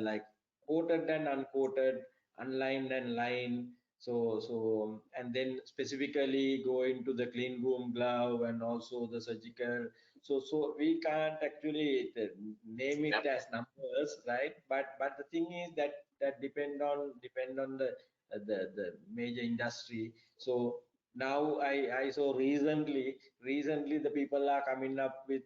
like coated and uncoated, unlined and lined. So and then specifically go into the clean room glove and also the surgical. So we can't actually name yeah. it as numbers, right? But the thing is that depend on the major industry. So now I saw recently the people are coming up with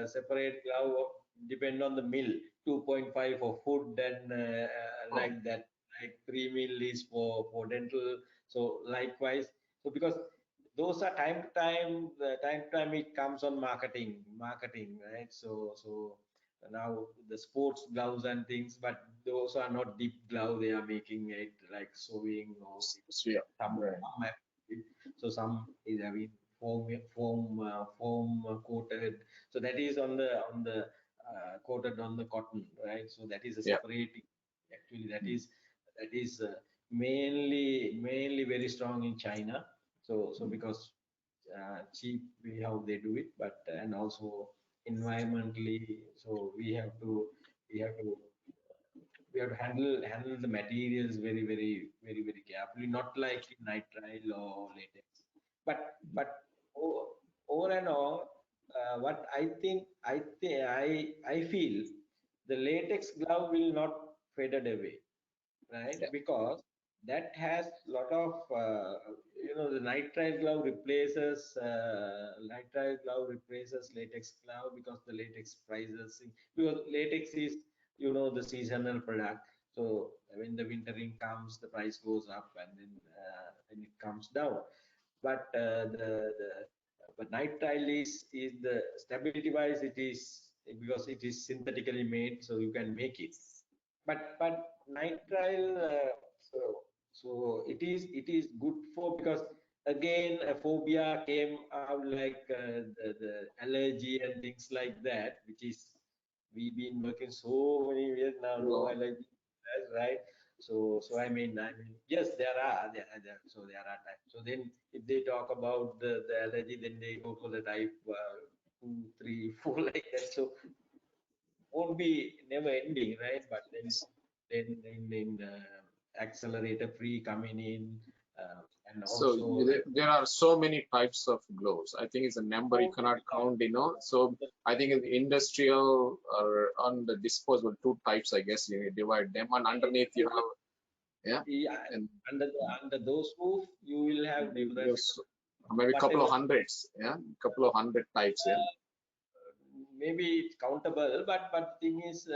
separate glove depend on the mill, 2.5 for food and Oh, like that, like 3 mil is for dental. So likewise, so because those are time to time it comes on marketing, right? So now the sports gloves and things, but those are not deep glove. They are making it like sewing or yeah, some right. so some is having foam coated. So that is on the coated on the cotton, right? So that is a Yeah. separating. Actually, that is mainly very strong in China. So because cheap way how they do it, but and also environmentally. So we have to handle the materials very carefully, not like in nitrile or latex. But over and all, what I feel the latex glove will not faded away, right? Yeah. Because that has lot of the nitrile glove replaces latex glove because the latex prices because latex is the seasonal product. So when the wintering comes, the price goes up and then it comes down. But but nitrile is the stability wise it is because it is synthetically made, so you can make it. But nitrile, so it is good for because again a phobia came out like the allergy and things like that, which is we've been working so many years now, no Well, allergy, right? So I mean yes, there are types. So then if they talk about the allergy, then they go for the type 2, 3, 4 like that. So won't be never ending, right? But then accelerator free coming in, and so also like there are so many types of gloves. I think it's a number you oh, cannot count. So I think in the industrial or on the disposable, two types, I guess you divide them. And underneath you have, yeah, yeah, and under those roof you will have different yes, maybe a couple whatever. of hundreds, yeah, couple of hundred types, yeah. Maybe it's countable, but thing is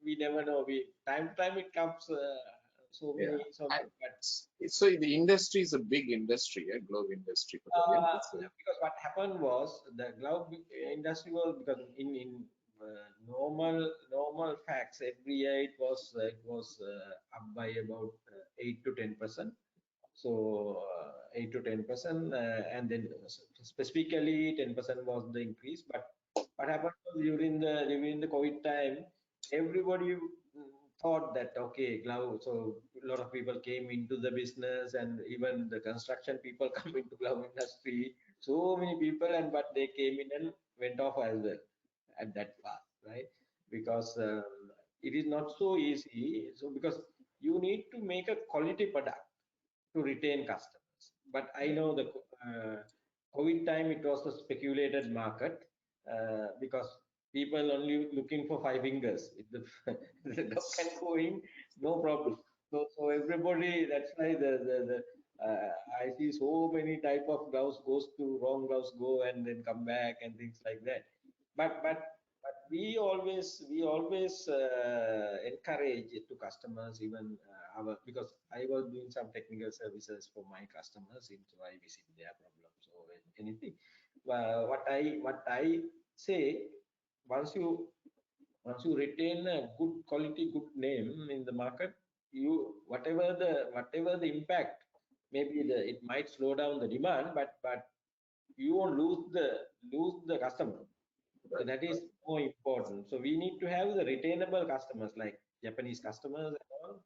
we never know. We time to time it comes so Yeah. many so I, many. But so the industry is a big industry, yeah, glove industry. Yeah, it's because what happened was the glove industry was because in normal facts every year it was up by about 8 to 10%. So 8 to 10%, and then specifically 10% was the increase. But what happened was during the COVID time, everybody thought that okay, glove. So a lot of people came into the business, and even the construction people come into glove industry. So many people, and but they came in and went off as well at that fast, right? Because it is not so easy. So because you need to make a quality product to retain customers. But I know the COVID time it was a speculated market because people only looking for five fingers. If the dog can go in, no problem. So everybody, that's why I see so many type of gloves goes to wrong gloves go and then come back and things like that. But we always encourage it to customers, even our, because I was doing some technical services for my customers, so I visit their problems or anything. What I say, once you retain a good quality, good name in the market, you whatever the impact, maybe it might slow down the demand, but you won't lose the customer. So Right. that is more important. So we need to have the retainable customers like Japanese customers and all.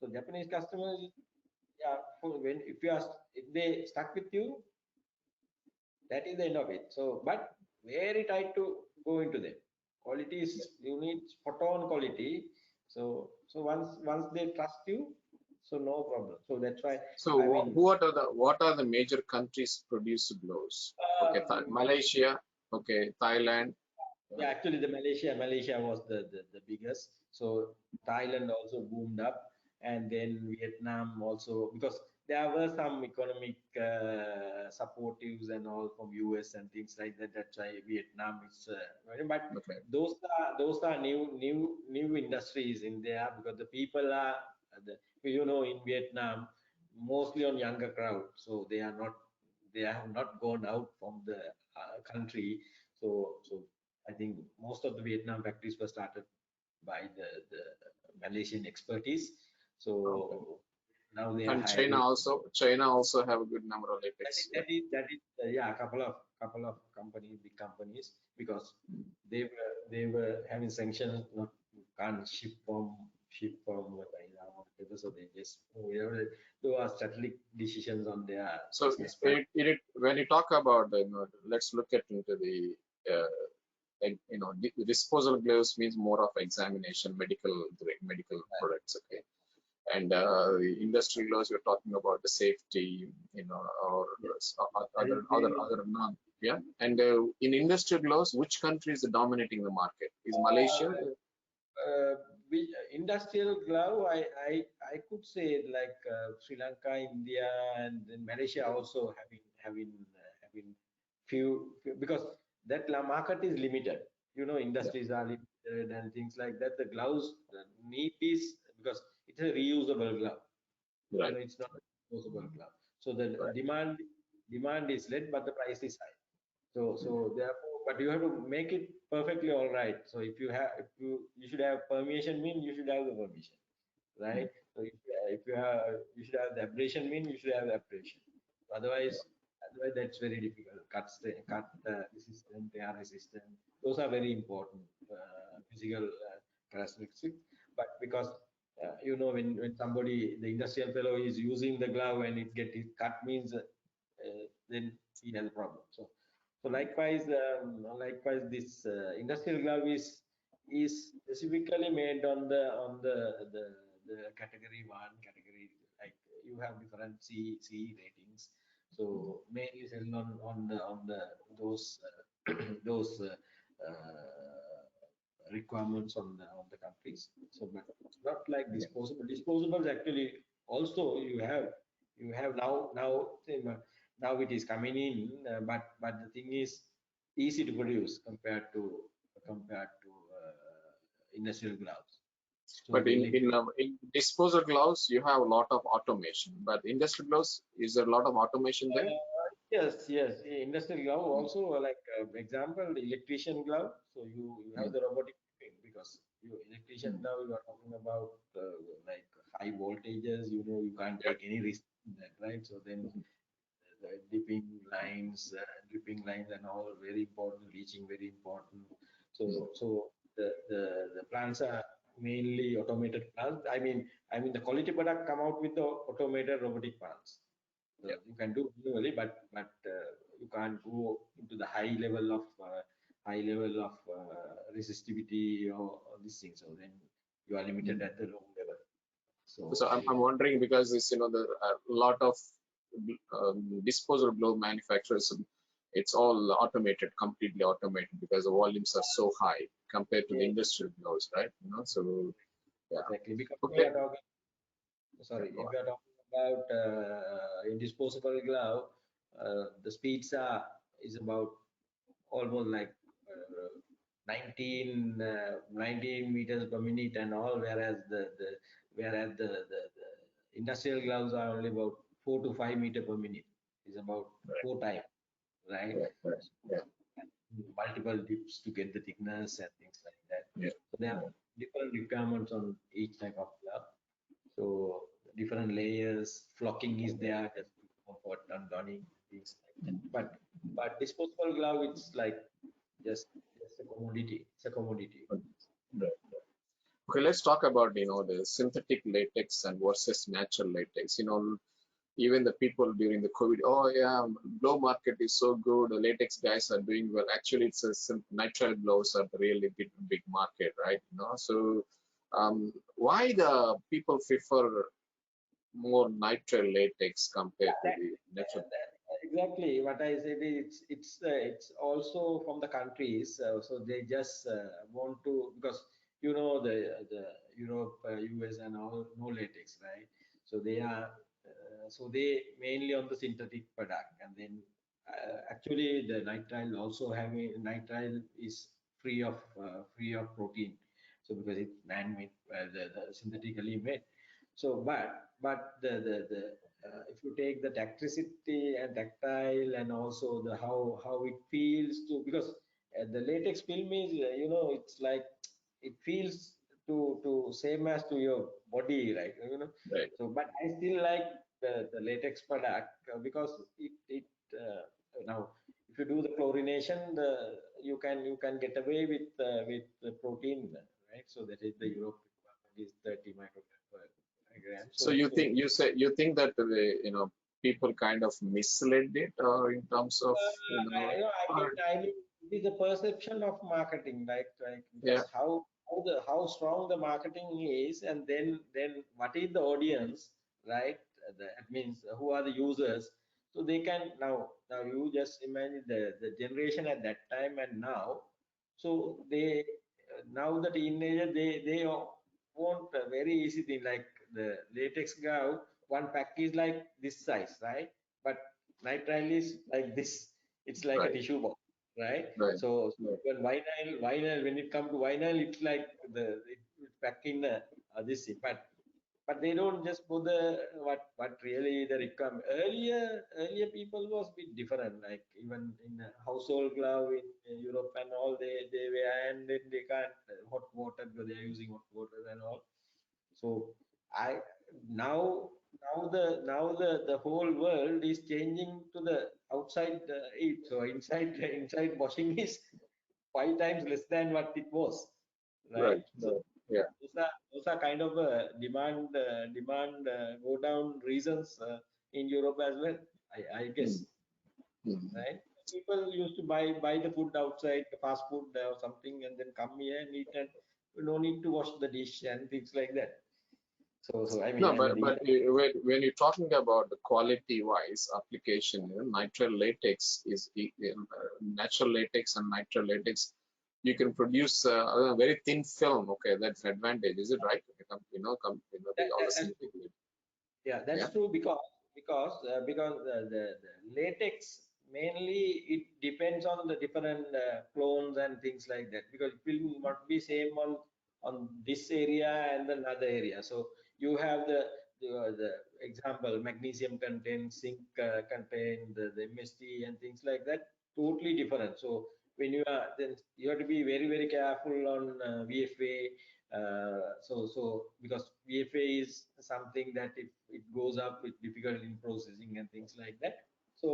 So Japanese customers, yeah, if they stuck with you, that is the end of it. So, but very tight to go into them. Quality is, you need spot on quality. So once they trust you, so no problem. So that's why, So I mean, what are the major countries produce gloves? Okay, um, Malaysia, okay, Thailand. yeah, actually, the Malaysia was the biggest. So Thailand also boomed up, and then Vietnam also, because there were some economic supportives and all from US and things like that. That's why Vietnam is. But Okay, those are new industries in there, because the people are in Vietnam mostly on younger crowd, so they have not gone out from the country. So I think most of the Vietnam factories were started by the Malaysian expertise. okay. So now they are And hiring. China also have a good number of That is latex. that is that is yeah, a couple of companies, big companies, because they were having sanctions, not, you can't ship from China or whatever, so they just do a strategic decisions on their So business plan. when you talk about let's look at into the disposal gloves means more of examination, medical products. Okay, and the industrial gloves we're talking about the safety, or Yeah, that is other non. Yeah, and in industrial gloves, which country is dominating the market? Is Malaysia? uh, industrial glove, I could say like Sri Lanka, India, and then Malaysia also having few, because that market is limited. Yeah, Industries are limited and things like that. The gloves, the need is, because it's a reusable glove. right, It's not a disposable glove. So the right. demand is less, but the price is high. So therefore, but you have to make it perfectly all right. So if you should have permeation, mean you should have the permeation, Mm, right? So if you should have the abrasion, mean you should have the abrasion. yeah. Otherwise that's very difficult. Cut resistant, tear resistant. Those are very important physical characteristics. But because when somebody, the industrial fellow, is using the glove and it get it cut, means then he has a problem. So likewise, this industrial glove is specifically made on the category one category. Like, you have different CE ratings, so mainly sell on the those those requirements on the countries. So, but it's not like disposable. Disposables actually also you have now it is coming in, but the thing is easy to produce compared to industrial gloves. So But the electric. in disposal gloves, you have a lot of automation. But industrial gloves, is there a lot of automation there? Yes, yes. Industrial glove Mm, also, like example, the electrician glove. So you have mm, the robotic thing, because electrician mm. glove, you are talking about like high voltages. You can't Yeah. take any risk in that, right? So then the dripping lines and all very important, leaching very important. Mm. So the plants are mainly automated plants. I mean the quality product come out with the automated robotic plants. So Yeah. you can do manually, but you can't go into the high level of resistivity, or this thing. So then you are limited Mm. at the low level. So So I'm wondering because the a lot of disposable glove manufacturers, it's all automated, completely automated because the volumes are so high compared to the yeah, industrial gloves, right? So yeah. exactly, because we Okay. are talking. Yeah, Sorry, go if on. we are talking about in disposable glove, the speeds is about almost like 19 meters per minute and all, whereas the industrial gloves are only about 4 to 5 meters per minute. Is about Right. 4 times, right? Yeah. Right. Yeah. Multiple dips to get the thickness and things like that. Yeah. So there are different requirements on each type of glove. So different layers, flocking is there just to comfort and gunning, things like that. But disposable glove, it's like just a commodity. It's a commodity. Right. Okay, let's talk about the synthetic latex and versus natural latex. Even the people during the COVID, oh yeah, glow market is so good. The latex guys are doing well. Actually, it's nitrile gloves are the really big market, right? So why the people prefer more nitrile latex compared to the natural? Exactly what I said. It's also from the countries, so they just want to, because the Europe, US, and all no latex, right? So they are so they mainly on the synthetic product, and then actually the nitrile also having nitrile is free of protein, so because it's man-made, the synthetically made. So but if you take the tacticity and tactile, and also the how it feels to, because the latex film is it's like it feels to same as to your body, right? Right, So but I still like the latex product, because it now if you do the chlorination, you can get away with the protein, right? So that is the Europe requirement is 30 micrograms per gram. so So you think that the people kind of misled it, or in terms of or I mean, it is the perception of marketing, like yeah, because how strong the marketing is, and then what is the audience, right? That means who are the users, so they can now you just imagine the generation at that time and now, so they now the teenager they want a very easy thing like the latex glove. One pack is like this size, right? But nitrile is like this. It's like a right, tissue box, right? right, So right. when vinyl, when it comes to vinyl, it's like it's packing this thing. But they don't just put the what really the requirement. Earlier people was a bit different. Like even in a household glove in Europe and all, they wear, and then they can't hot water because they are using hot water and all. So I now the whole world is changing to the outside it. So inside washing is 5 times less than what it was, right? Right. So Yeah. those are kind of demand go down reasons in Europe as well. I Mm, guess, mm. right? People used to buy the food outside, the fast food or something, and then come here and eat, and no need to wash the dish and things like that. So No, I mean, but when you're talking about the quality-wise application, nitrile latex is natural latex and nitrile latex. You can produce a very thin film. Okay, that's advantage. Is it right? The all the that's synthetic. yeah, Yeah. that's true, because the latex mainly it depends on the different clones and things like that, because it will not be same on this area and another area. So you have the example magnesium content, zinc content, the MST and things like that, totally different. So when you are, then you have to be very careful on VFA. So because VFA is something that if it goes up, it's difficult in processing and things like that. So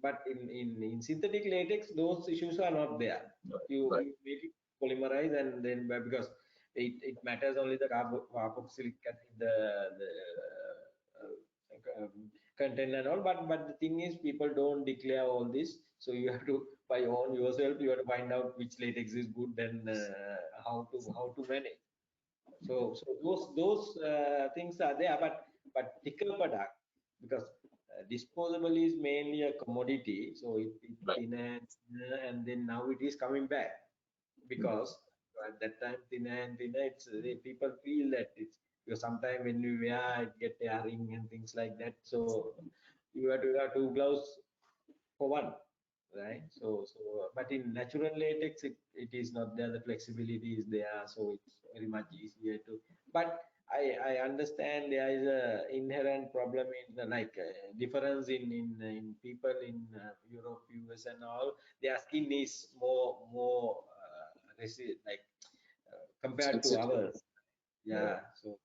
but in synthetic latex, those issues are not there. Right. Right. You make it polymerize, and then because it matters only the carboxylic acid, the content and all. But the thing is, people don't declare all this, so you have to by own yourself. You have to find out which latex is good and how to manage. So those things are there, but thicker product, because disposable is mainly a commodity, so it Right. thinner, and then now it is coming back, Mm. because at that time thinner and thinner, people feel that it's, because sometimes when you wear it get tearing and things like that, so you have to wear two gloves for one. right? But in natural latex, it is not there. The flexibility is there, so it's very much easier to. But I understand there is a inherent problem in difference in people in Europe, US, and all. Their skin is more compared to sensitive. ours. Yeah. Yeah, so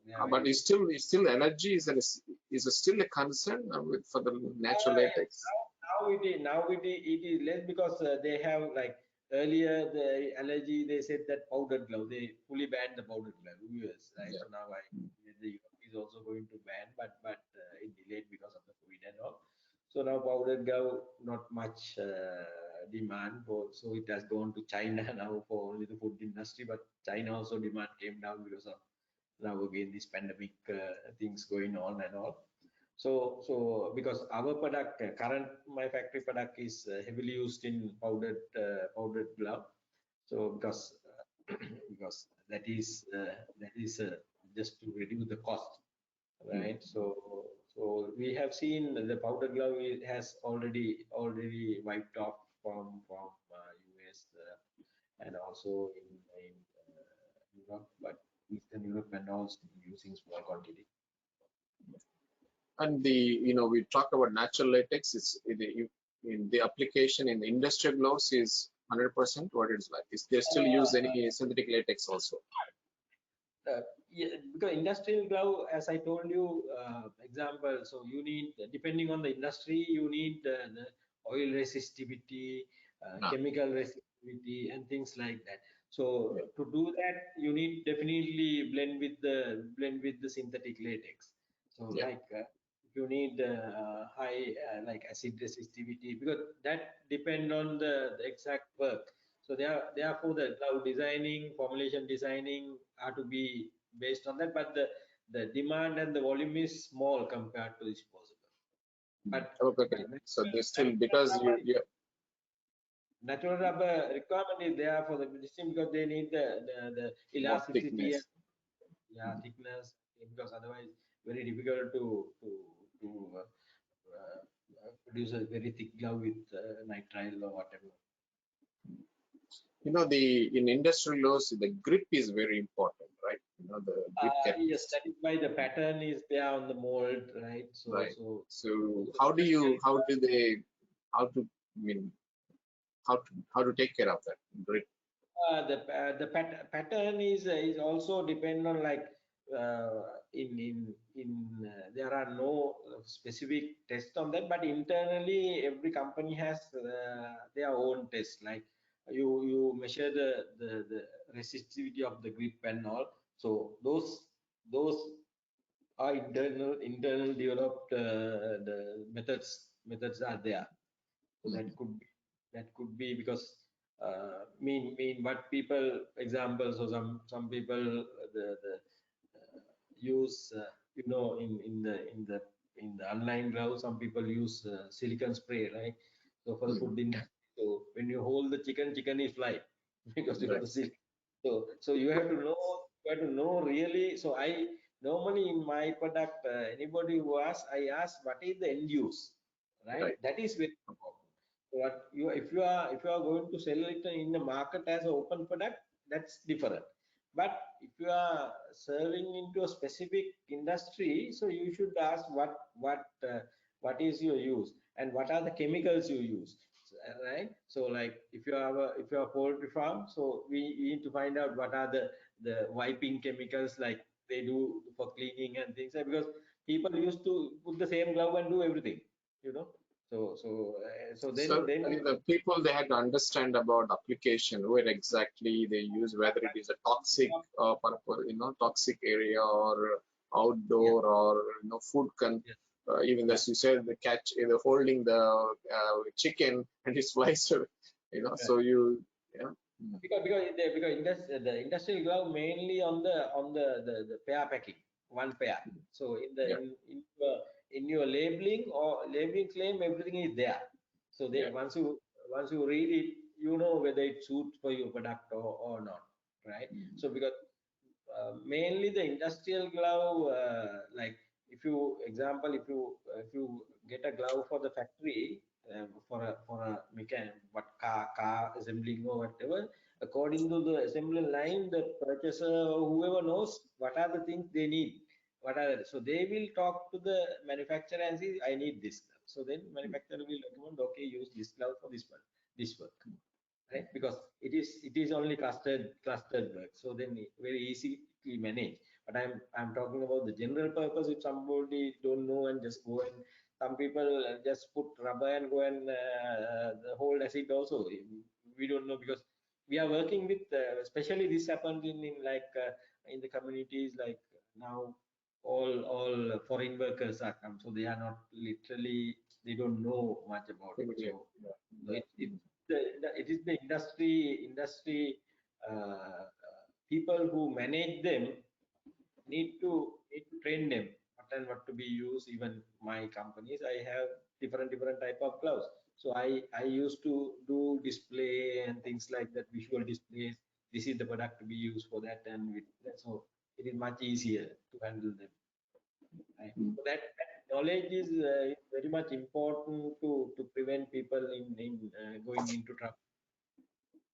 they are But very. it's still allergy is still a concern for the natural Yes, latex. now it is less because they have like earlier the allergy they said that powdered glove they fully banned the powdered glove US, right? Yeah. So now the Europe is also going to ban, but it delayed because of the COVID and all. So now powdered glove not much demand for, so it has gone to China now for only the food industry, but China also demand came down because of now again this pandemic things going on and all. So because our product, current my factory product is heavily used in powdered glove. So because that is just to reduce the cost, Mm. right? So we have seen the powder glove has already wiped off from US and also in Europe, but Eastern Europe and also using small quantity. And we talk about natural latex. It's in the application in the industrial gloves is 100% what it's like. Is they still use any synthetic latex also? Yeah, because industrial glove, as I told you, example, so you need, depending on the industry, you need the oil resistivity, Ah, chemical resistivity, and things like that. So yeah, to do that, you need definitely blend with the synthetic latex. So yeah. you need high like acid resistivity because that depend on the exact work. So therefore the glove designing, formulation designing are to be based on that, but the demand and the volume is small compared to disposable. Mm. But Okay, okay. uh, So they still natural because rubber, you natural rubber requirement is there for the medicine because they need the more elasticity and thickness. yeah, thickness, because otherwise very difficult to produce a very thick glove with nitrile or whatever. The in industrial gloves the grip is very important, right? The grip Yes, capacity, that is why the pattern is there on the mold, right? So, right? so, So so how do they how to I mean how to take care of that grip? pattern is also depend on like uh, in there are no specific test on that, but internally every company has their own test. Like you measure the resistivity of the grip and all. So those are internal developed the methods are there. So Mhm. that could be because mean what people examples. So some people use in the online glove some people use silicon spray, right? So for the Mhm. food industry, so when you hold the chicken is fly because you have Right, the silicon. So you have to know really. So I normally in my product anybody who asks, I ask what is the end use, right? right. That is very important. What you if you are going to sell it in the market as an open product, that's different. But if you are serving into a specific industry, so you should ask what is your use and what are the chemicals you use, right? So like if you are a poultry farm, so we need to find out what are the wiping chemicals like they do for cleaning and things, because people used to put the same glove and do everything, you know. So then So the people they had to understand about application, where exactly they use, whether it is a toxic purpose, toxic area or yeah, outdoor or food yeah, even yeah. as you said, the catch either holding the chicken and it flies away, Right. so you yeah. Mm. The industrial glove mainly on the pair packing, one pair. So Yeah, in your labeling or labeling claim, everything is there. So yeah. once you read it, you know whether it suits for your product or not, right? Mm. So because mainly the industrial glove, like if you get a glove for the factory, for a mechanic, what car assembling or whatever. According to the assembly line, the purchaser or whoever knows what are the things they need. So they will talk to the manufacturer and say, I need this. So then manufacturer will recommend, okay, use this glove for this work, right? Because it is only clustered work, so then very easily managed. But I'm talking about the general purpose. If somebody don't know and just go, and some people just put rubber and go and the whole acid also, we don't know, because we are working with especially this happens in like in the communities, like now all foreign workers are come, so they are not literally, they don't know much about it. Yeah. So it is the industry people who manage them need to train them what to be used. Even my companies, I have different type of gloves. So I used to do display and things like that, visual displays. This is the product to be used for that, and with that, so it is much easier to handle them, right? Mm. So that knowledge is very much important to prevent people in going into trouble.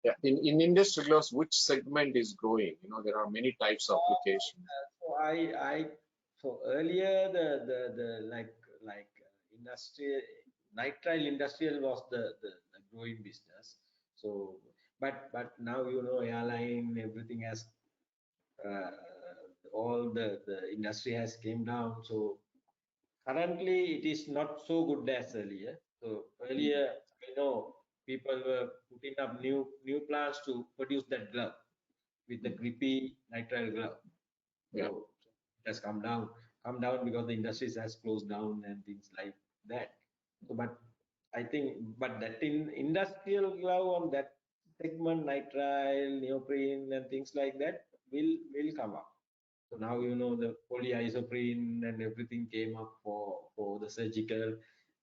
Yeah. In industrial gloves, which segment is growing? There are many types of applications. So so earlier the industrial, nitrile industrial was the growing business. So but now airline, everything has uh, all the industry has came down. So currently it is not so good as earlier. So earlier, people were putting up new plants to produce that glove with the grippy nitrile glove. Yeah. So it has come down because the industries has closed down and things like that. So, but I think, but that in industrial glove on that segment, nitrile, neoprene, and things like that will come up. So now the polyisoprene and everything came up for the surgical,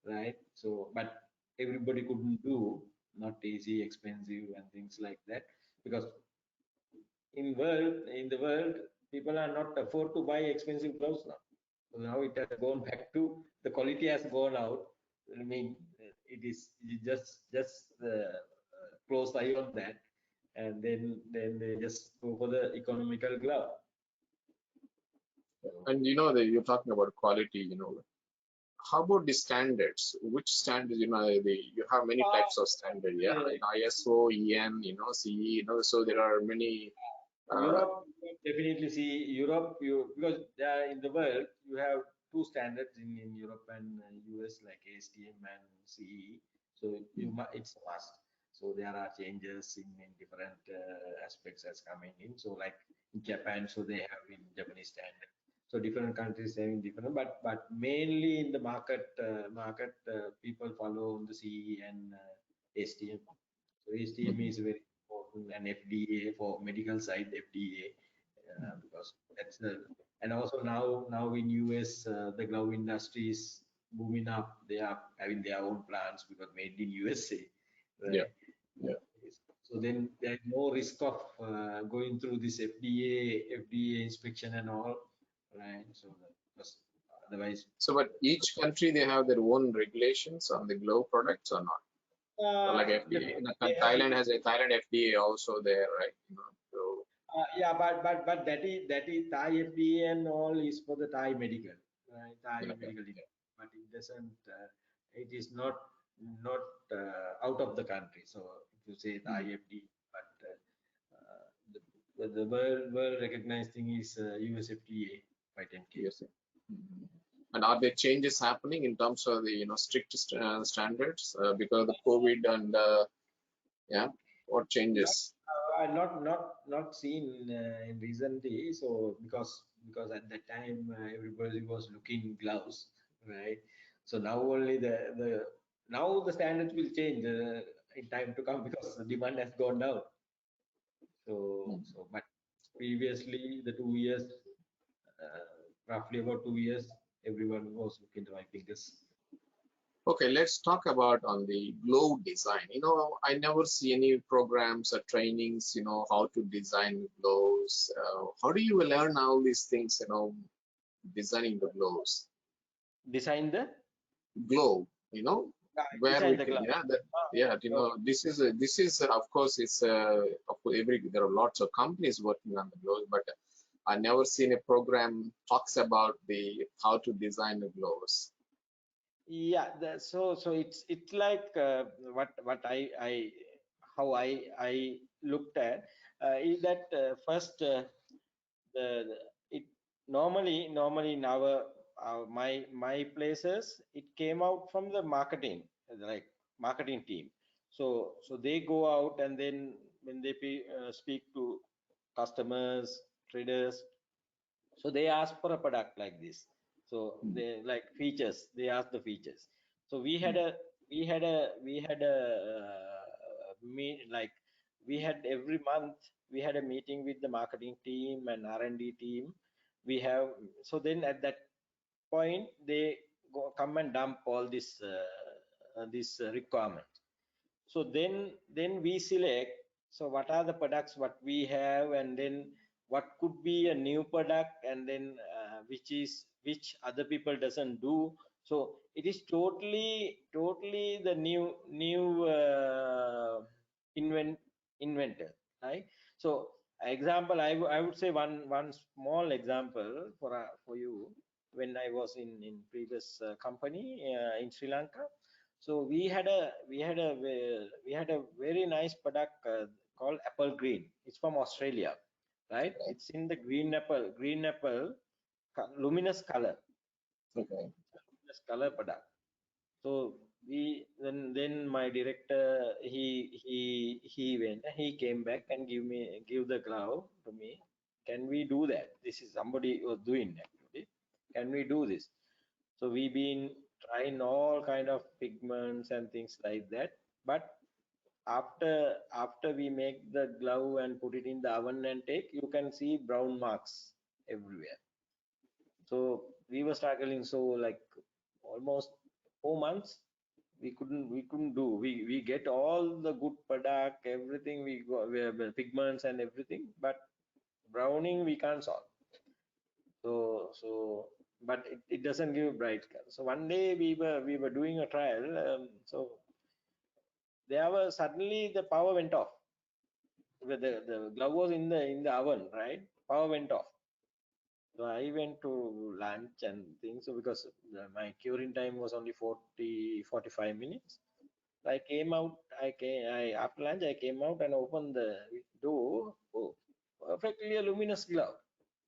right? So, but everybody couldn't do, not easy, expensive, and things like that, because in the world, people are not afford to buy expensive gloves now. So now it has gone back to the quality has gone out. I mean, it just close eye on that, and then they just go for the economical glove. So, And you're talking about quality. How about the standards? Which standards? You have many types of standard. Yeah, like ISO, EN, CE. So there are many. Europe, definitely see Europe. Because in the world you have two standards in Europe and US, like ASTM and CE. So it's a must. So there are changes in different aspects as coming in. So like in Japan, so they have in Japanese standard. So different countries having different, but mainly in the market, people follow the CE and ASTM. So ASTM is very important, and FDA for medical side, FDA, because that's the, and also now in US, the glove industry is booming up. They are having their own plants because made in USA, Yeah. right? Yeah. So then there's no risk of going through this FDA inspection and all, right? So because otherwise, So, but each country they have their own regulations on the glove products or not? Like FDA. they have Thailand FDA also there, right? So Yeah, but that is Thai FDA and all is for the Thai medical, right? Thai yeah, yeah, medical, but it doesn't. It is not out of the country. So if you say Thai yeah. FDA, but the world recognized thing is US FDA by 10K. Yes. And are there changes happening in terms of the strict standards because of the COVID and yeah, what changes? Not seen in recently. So because at that time everybody was looking gloves, right? So now only the now the standards will change in time to come because the demand has gone down. So but previously the 2 years, roughly about 2 years, everyone was looking to my fingers. Okay, let's talk about on the glove design. I never see any programs or trainings, how to design gloves. How do you learn all these things, designing the gloves? Design the Glove, where we Design the can, glove. yeah, that, yeah, you Okay. know, this is of course, it's of course, there are lots of companies working on the gloves, but I never seen a program talks about the how to design the gloves. Yeah, so it's like what I how I looked at is that first the it normally in my places it came out from the marketing, like marketing team. So they go out, and then when they speak to customers, traders, so they ask for a product like this. So Mm, they like features, they ask the features. So mm, we had a like we had every month we had a meeting with the marketing team and R&D team. We have, so then at that point they come and dump all this requirement. So then we select, so what are the products what we have, and then what could be a new product, and then which other people doesn't do. So it is totally the new inventor, right? So example, I would say one small example for you. When I was in previous company in Sri Lanka, so we had a very nice product called apple green. It's from Australia, right? It's in the green apple, luminous color, okay. luminous color product. So we then my director, he went, he came back and give the glove to me. Can we do that? This is somebody was doing actually. Can we do this? So we've been trying all kind of pigments and things like that. But after we make the glove and put it in the oven and take, you can see brown marks everywhere. So we were struggling. So like almost 4 months, we couldn't do. We get all the good product, everything we have pigments and everything, but browning we can't solve. So but it doesn't give bright color. So one day we were doing a trial. So there was suddenly the power went off. The glove was in the oven, right? Power went off. So I went to lunch and things. So because my curing time was only 45 minutes. So I came out. I after lunch I came out and opened the door. Oh, perfectly a luminous glove,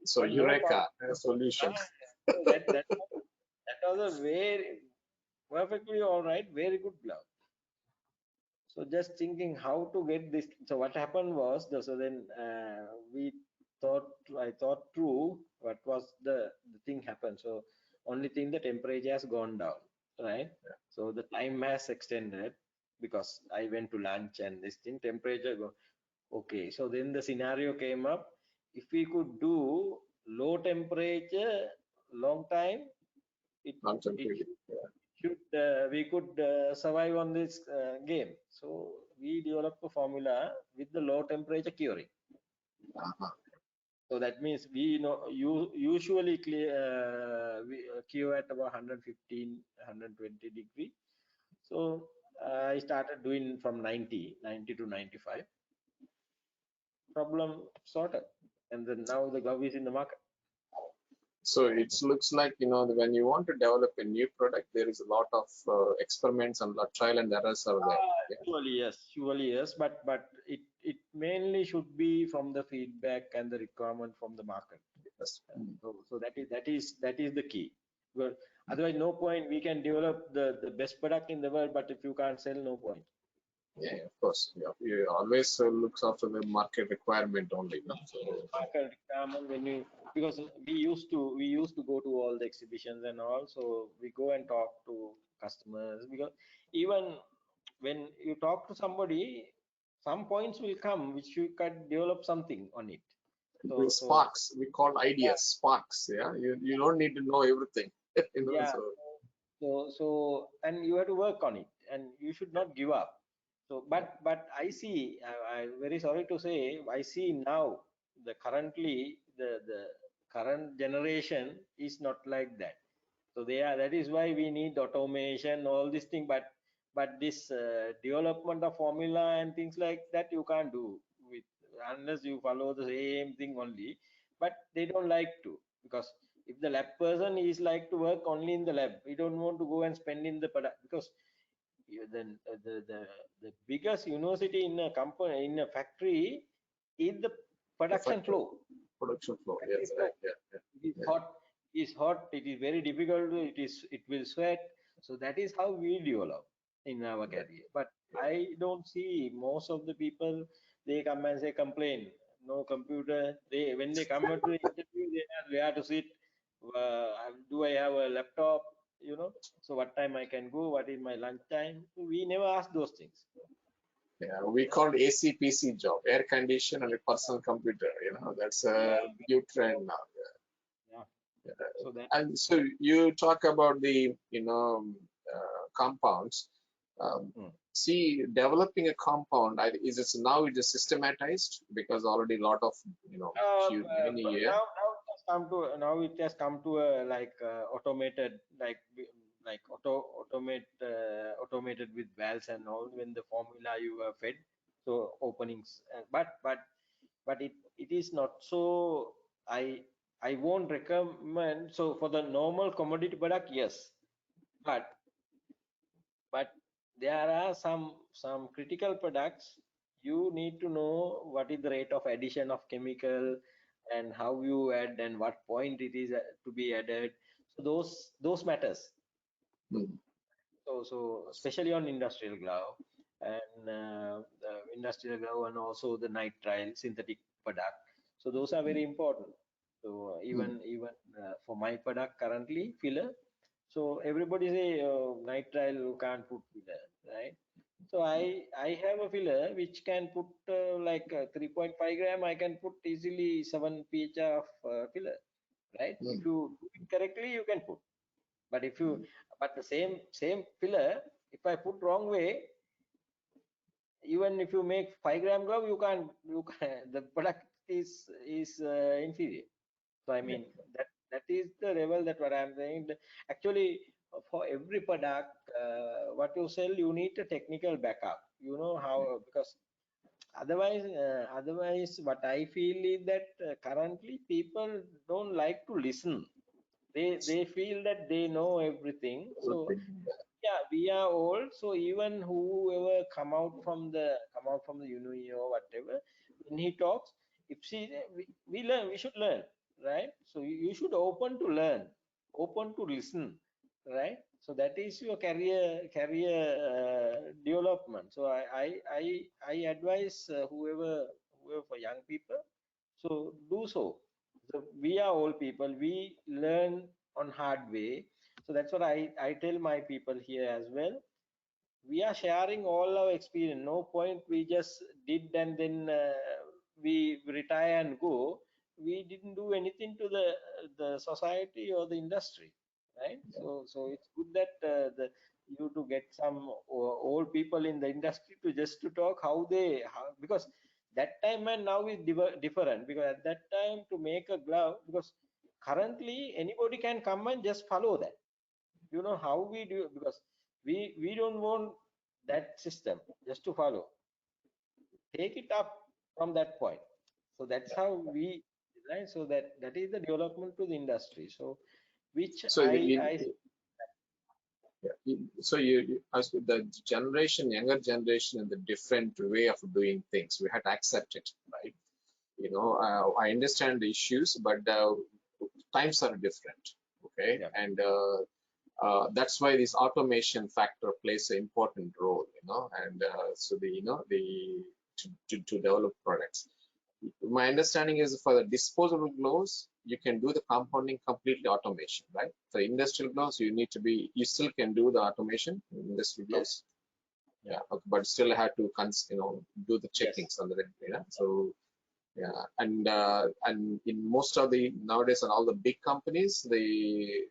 So but no power. Eureka solution. Ah, so that was a very perfectly all right, very good glove. So just thinking how to get this. So what happened was, so then we thought, I thought through what was the thing happened. So only thing, the temperature has gone down, right? So the time has extended because I went to lunch and this thing temperature go. Okay, so then the scenario came up. If we could do low temperature long time, it Long-term it period. Yeah. should we could survive on this game. So we developed a formula with the low temperature curing. Uh-huh. So that means we know you usually cure at about 115, 120 degree. So I started doing from 90 to 95. Problem sorted, and then now the glove is in the market. So it looks like, you know, when you want to develop a new product, there is a lot of experiments and lot trial and errors are there. Yeah. Surely yes, but it mainly should be from the feedback and the requirement from the market. Yes. Mm. So that is the key. Well, otherwise, no point. We can develop the best product in the world, but if you can't sell, no point. Yeah, of course. Yeah. You always looks after the market requirement only, no? So, Market requirement, when we, because we used to go to all the exhibitions and all, so we go and talk to customers, because even when you talk to somebody, some points will come which you can develop something on it. the So sparks, we call ideas, sparks. Yeah. You don't need to know everything, you know. yeah, So, so and you have to work on it, and you should not give up. So but I see, I'm very sorry to say, I see now the current generation is not like that. So that is why we need automation, all this thing. But but this development of formula and things like that you can't do with unless you follow the same thing only. But they don't like to, because if the lab person is like to work only in the lab, we don't want to go and spend in the product, because then the biggest university in a company, in a factory, is the The production factor, flow. production flow. Factory Yes, flow. right. Yeah, It is yeah. hot. It is hot. It is very difficult. It will sweat. So that is how we develop in our Yeah, career. But yeah. I don't see most of the people. They come and say complain. No computer. They when they come to the interview, they are where to sit. Do I have a laptop? So what time I can go? What is my lunch time? We never ask those things. Yeah, we called ACPC job, air condition and a personal computer. That's a new trend now. Yeah. Yeah. So that. And so you talk about the, compounds. Hmm. See, developing a compound, is it now it is systematized because already a lot of, many But years. now it has come to a like automated, like automated with valves and all, when the formula you are fed, so openings, but it is not so. I won't recommend. So for the normal commodity product, yes, but but there are some critical products. You need to know what is the rate of addition of chemical, and how you add, and what point it is to be added. So those matters. Hmm. So especially on industrial glove, and industrial glove, and also the nitrile synthetic product. So those are very important. So Hmm. even for my product currently, filler. So everybody say, nitrile you can't put filler, right? So I have a filler which can put, like 3.5 gram. I can put easily 7 pH of filler, right? Hmm. If you do it correctly, you can put. But if you, Hmm. but the same filler, if I put wrong way, even if you make 5 gram glove, you can the product is inferior. So I Yeah. mean, that is the level that what I'm saying. Actually, for every product, what you sell, you need a technical backup. You know how, because otherwise, what I feel is that currently people don't like to listen. They feel that they know everything. So Everything. yeah, we are old. So even whoever come out from the uni or whatever, when he talks, if she we learn, we should learn, right? So you should open to learn, open to listen, right? So that is your career development. So I advise, whoever for young people, so do so. So we are old people, we learn on hard way. So that's what I tell my people here as well. We are sharing all our experience. No point we just did and then we retire and go. We didn't do anything to the society or the industry, right? So it's good that you to get some old people in the industry to just to talk because that time and now is different. Because at that time, to make a glove, because currently anybody can come and just follow that. You know how we do, because we don't want that system just to follow. Take it up from that point. So that's how we design. So that is the development to the industry. So which So as with the younger generation, and the different way of doing things, we had to accept it, right? I understand the issues, but times are different, okay? Yeah. And that's why this automation factor plays an important role, and so to develop products. My understanding is for the disposable gloves, you can do the compounding completely automation, right? For industrial gloves, you still can do the automation in industrial Yes. gloves. Yeah. Yeah, okay, but still have to, do the Yes. checkings on the, so yeah, and in most of the nowadays and all the big companies, the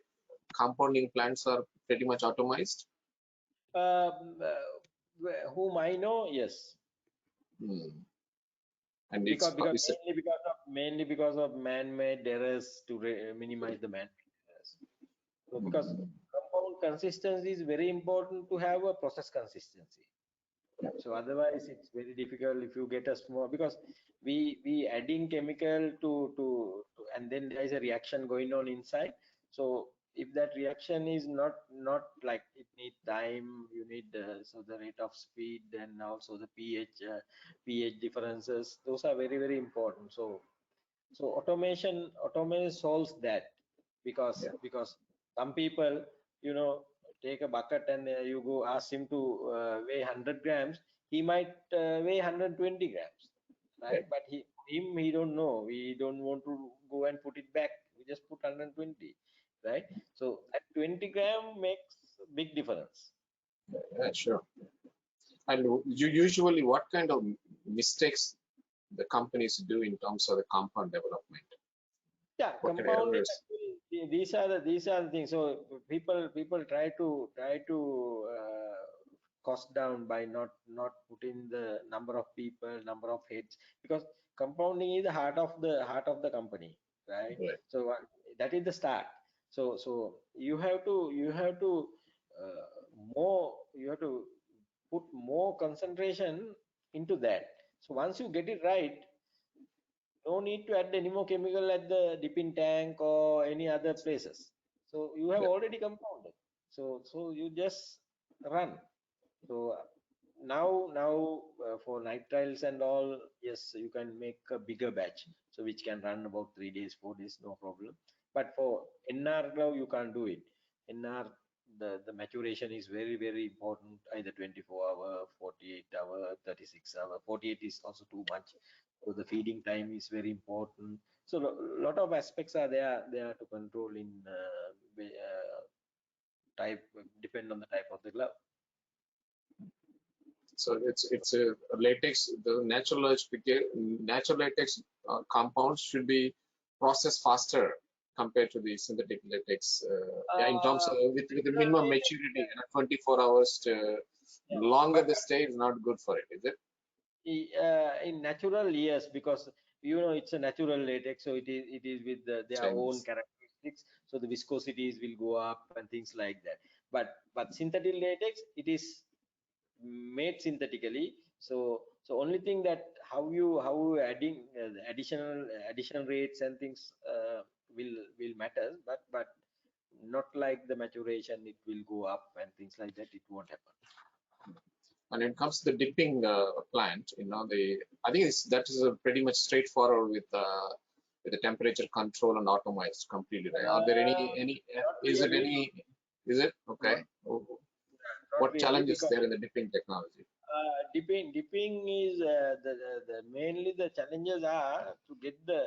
compounding plants are pretty much automized. Whom I know, yes. Hmm. And because because it's mainly because of man-made errors, to minimize the man-made errors. So because hmm, compound consistency is very important to have a process consistency. So otherwise it's very difficult if you get a small, because we adding chemical to and then there is a reaction going on inside. So if that reaction is not like, it need time, you need so the rate of speed, and also the pH differences, those are very very important. So automation solves that, because Yeah. some people, you know, take a bucket and you go ask him to weigh 100 grams, he might weigh 120 grams, Yeah. right? But he don't know, we don't want to go and put it back, we just put 120, right? So that 20 gram makes a big difference. Yeah, sure. And you usually, what kind of mistakes the companies do in terms of the compound development? Yeah, What kind of compounding, errors? these are the things. So people try to cost down by not putting the number of people, number of heads, because compounding is the heart of the company, right? Right. So that is the start. So you have to you have to put more concentration into that. So once you get it right, no need to add any more chemical at the dipping tank or any other places. So you have Yeah. already compounded. So you just run. So now for nitriles and all, yes, you can make a bigger batch, so which can run about 3 days, 4 days, no problem. But for NR glove, you can't do it. NR, the maturation is very very important. Either 24-hour, 48-hour, 36-hour. 48 is also too much. So the feeding time is very important. So lot of aspects are there to control in type, depend on the type of the glove. So it's a latex. The natural latex compounds should be processed faster compared to the synthetic latex. Yeah, in terms of with the Natural minimum latex, maturity, 24 hours to yeah. longer But the stay is not good for it, is it? in natural, yes, because you know it's a natural latex, so it is with their own Chinese. characteristics. So the viscosities will go up and things like that. But synthetic latex, it is made synthetically. So only thing that how you adding the additional rates and things will matter, but not like the maturation, it will go up and things like that, it won't happen. When it comes to the dipping plant, I think that is a pretty much straightforward with the temperature control and automized completely, right? Are there any Not is it really, any is it not okay? not What really, challenges because there in the dipping technology? dipping is the mainly the challenges are to get the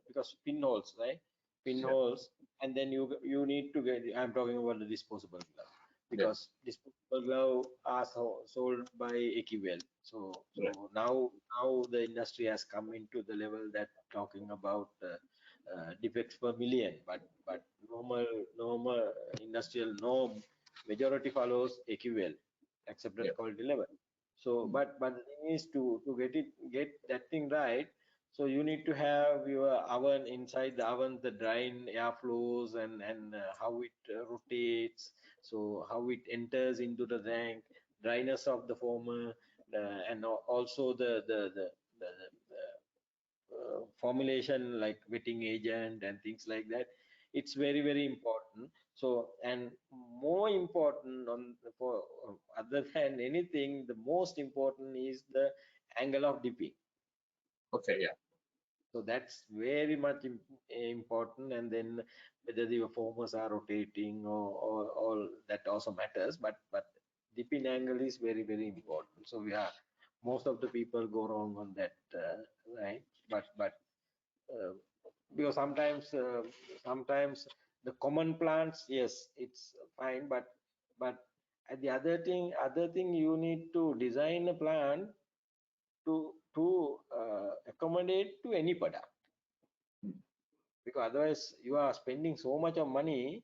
because pinholes, right? Yeah, Pinholes, and then you need to get. I'm talking about the disposable glove, yeah, because disposable glove are sold by AQL. right, So now the industry has come into the level that talking about defects per million, but normal industrial norm majority follows AQL, yeah, accepted quality level. So mm, but the thing is to get that thing right. So you need to have your oven, inside the oven the drying air flows, and how it rotates, so how it enters into the tank, dryness of the former, and also the formulation like wetting agent and things like that. It's very very important. So, and more important for other than anything, the most important is the angle of dipping. okay, yeah, So that's very much important. And then whether the formers are rotating or that also matters, but dipping angle is very very important. So yeah, most of the people go wrong on that, right? But uh, because sometimes the common plants, yes, it's fine, but at the other thing you need to design a plant to accommodate to any product, mm, because otherwise you are spending so much of money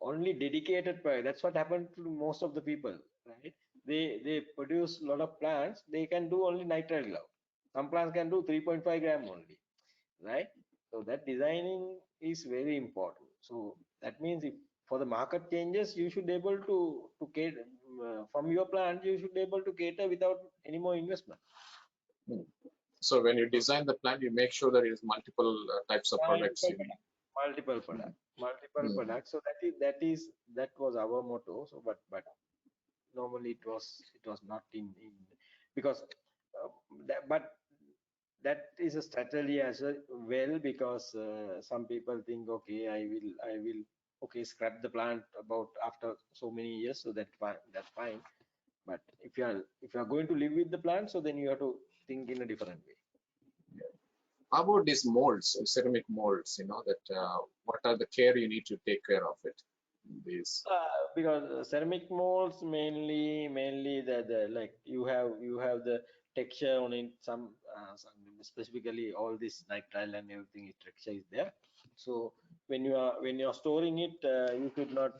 only dedicated product. That's what happened to most of the people, right? They produce a lot of plants, they can do only nitrile glove. Some plants can do 3.5 gram only, right? So that designing is very important. So that means if for the market changes, you should able to cater from your plant. You should able to cater without any more investment. Hmm. So when you design the plant, you make sure there is multiple types of products. Multiple Hmm. products. So that was our motto. So but normally it was not in because but that is a strategy as well, because some people think, okay, I will okay, scrap the plant about after so many years, so that's fine. But if you are going to live with the plant, so then you have to think in a different way. How about these molds, ceramic molds? That what are the care you need to take care of it? These. Because ceramic molds mainly the like you have the texture on it, some specifically all this nitrile and everything, texture is there. So when you are storing it, you should not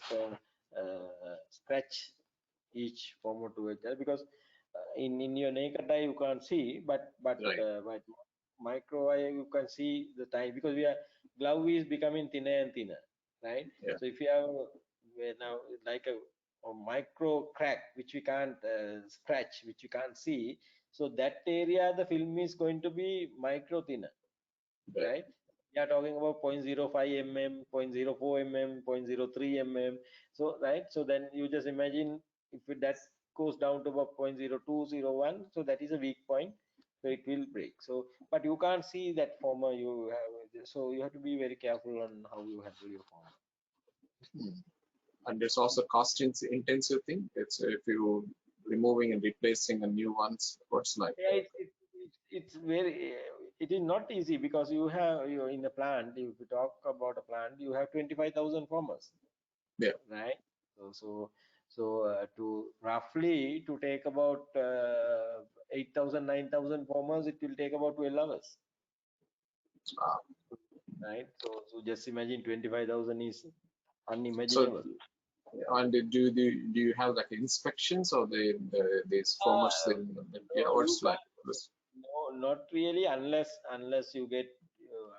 scratch each former to it, because in your naked eye you can't see, Right. but micro eye you can see the time, because we are glove is becoming thinner and thinner, right? Yeah. So if you have now like a micro crack which we can't scratch, which you can't see, so that area the film is going to be micro thinner, Right. right? We are talking about 0.05 mm, 0.04 mm, 0.03 mm. So right, so then you just imagine if that goes down to about 0.0201, so that is a weak point, so it will break. So but you can't see that former you have, so you have to be very careful on how you handle your former. Hmm. And it's also cost intensive thing. It's if you removing and replacing a new ones, what's like. Yeah, it's very it is not easy, because you in a plant, if you talk about a plant, you have 25,000 farmers, Yeah. right? So to roughly to take about 8,000 9,000 farmers, it will take about 12 hours, Uh, right? So just imagine 25,000 is so unimaginable. and do you have like inspections or these formers? Yeah, No, you what's like. can't. No, not really, unless you get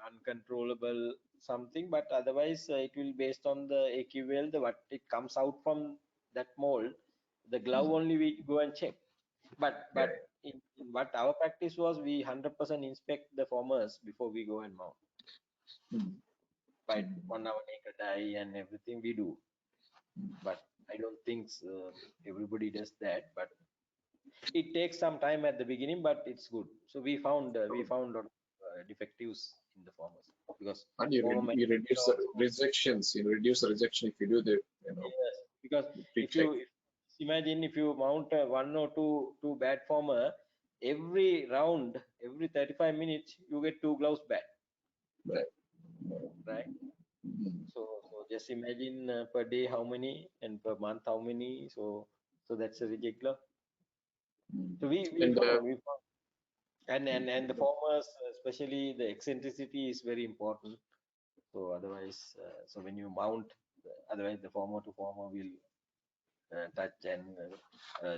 uncontrollable something. But otherwise, it will based on the AQL, the what it comes out from that mold. The glove Hmm. only we go and check. Yeah. But in what our practice was, we 100% inspect the formers before we go and mount. Hmm. Right, Hmm. on our naked eye and everything we do. But I don't think everybody does that. But it takes some time at the beginning, but it's good. So we found defectives in the formers, because And former you manufacturer reduce the also, rejections. You reduce the rejection if you do the yes, because pre-check. if imagine if you mount one or two bad former, every round, every 35 minutes you get 2 gloves back, Right. right? Hmm. So just imagine per day how many, and per month how many. So that's a reject glove. Hmm. So And we found. And the formers, especially the eccentricity is very important. So otherwise, so when you mount, otherwise the former to former will touch, and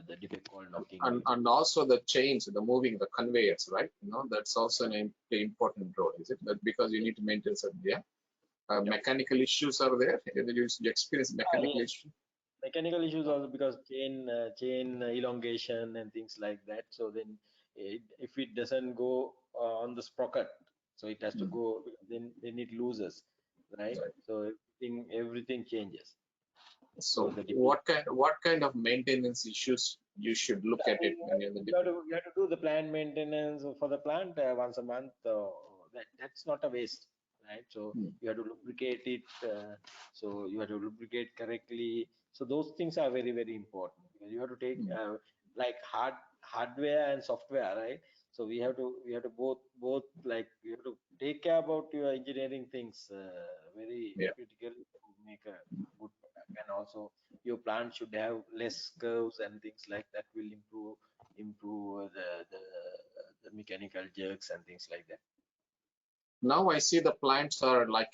the defect called knocking will be. and also the chains, the moving, the conveyors, right? That's also an important role, is it? That because you need to maintain certain, yeah. Yeah. Mechanical issues are there. You experience mechanical Yes. issues. Mechanical issues also, because chain elongation and things like that. So then, if it doesn't go on the sprocket, so it has to Mm. go. Then it loses, right? Right. So everything changes. So So the what kind of maintenance issues you should look at it when you're the different. you have to do the plant maintenance for the plant once a month. That's not a waste, right? So Hmm. you have to lubricate it. So you have to lubricate correctly. So those things are very very important, because you have to take Hmm. like hardware and software, right? So we have to both, like you have to take care about your engineering things very Yeah. critical to make a good product. And also your plant should have less curves and things like that, will improve the mechanical jerks and things like that. Now I see the plants are like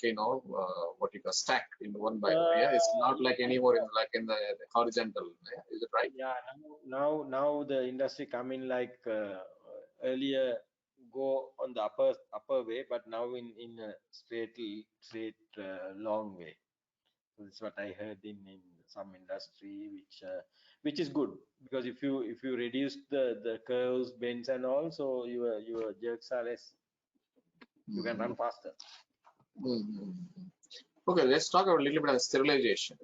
what you call stacked in one by one. Yeah, it's not like anymore in like in the horizontal. Yeah? Is it right? Yeah, now the industry come in like earlier go on the upper way, but now in a straight long way. So that's what I heard in some industry, which is good, because if you reduce the curves, bends, and all, so your jerks are less. You can run faster. Mhm. Okay, let's talk about a little bit of sterilization.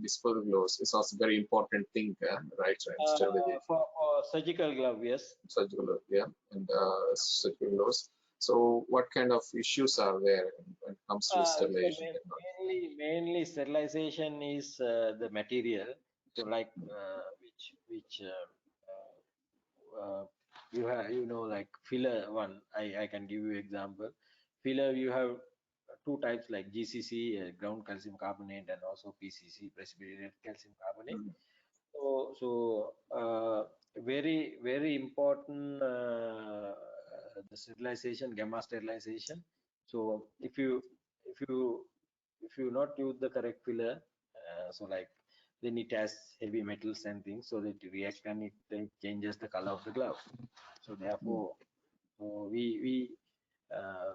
Disposable gloves is also very important thing, right? Sterilization, For surgical glove, yes. surgical glove, yeah, and surgical gloves. So, what kind of issues are there when it comes to sterilization technology? Mainly sterilization is the material. So like which you have, like filler one. I can give you example. Filler, you have two types, like GCC, ground calcium carbonate, and also PCC, precipitated calcium carbonate. Mm, So very important, the sterilization, gamma sterilization. So if you if you not use the correct filler, so like, then it has heavy metals and things, so that it react, and it changes the color of the glove. So mm, therefore, uh,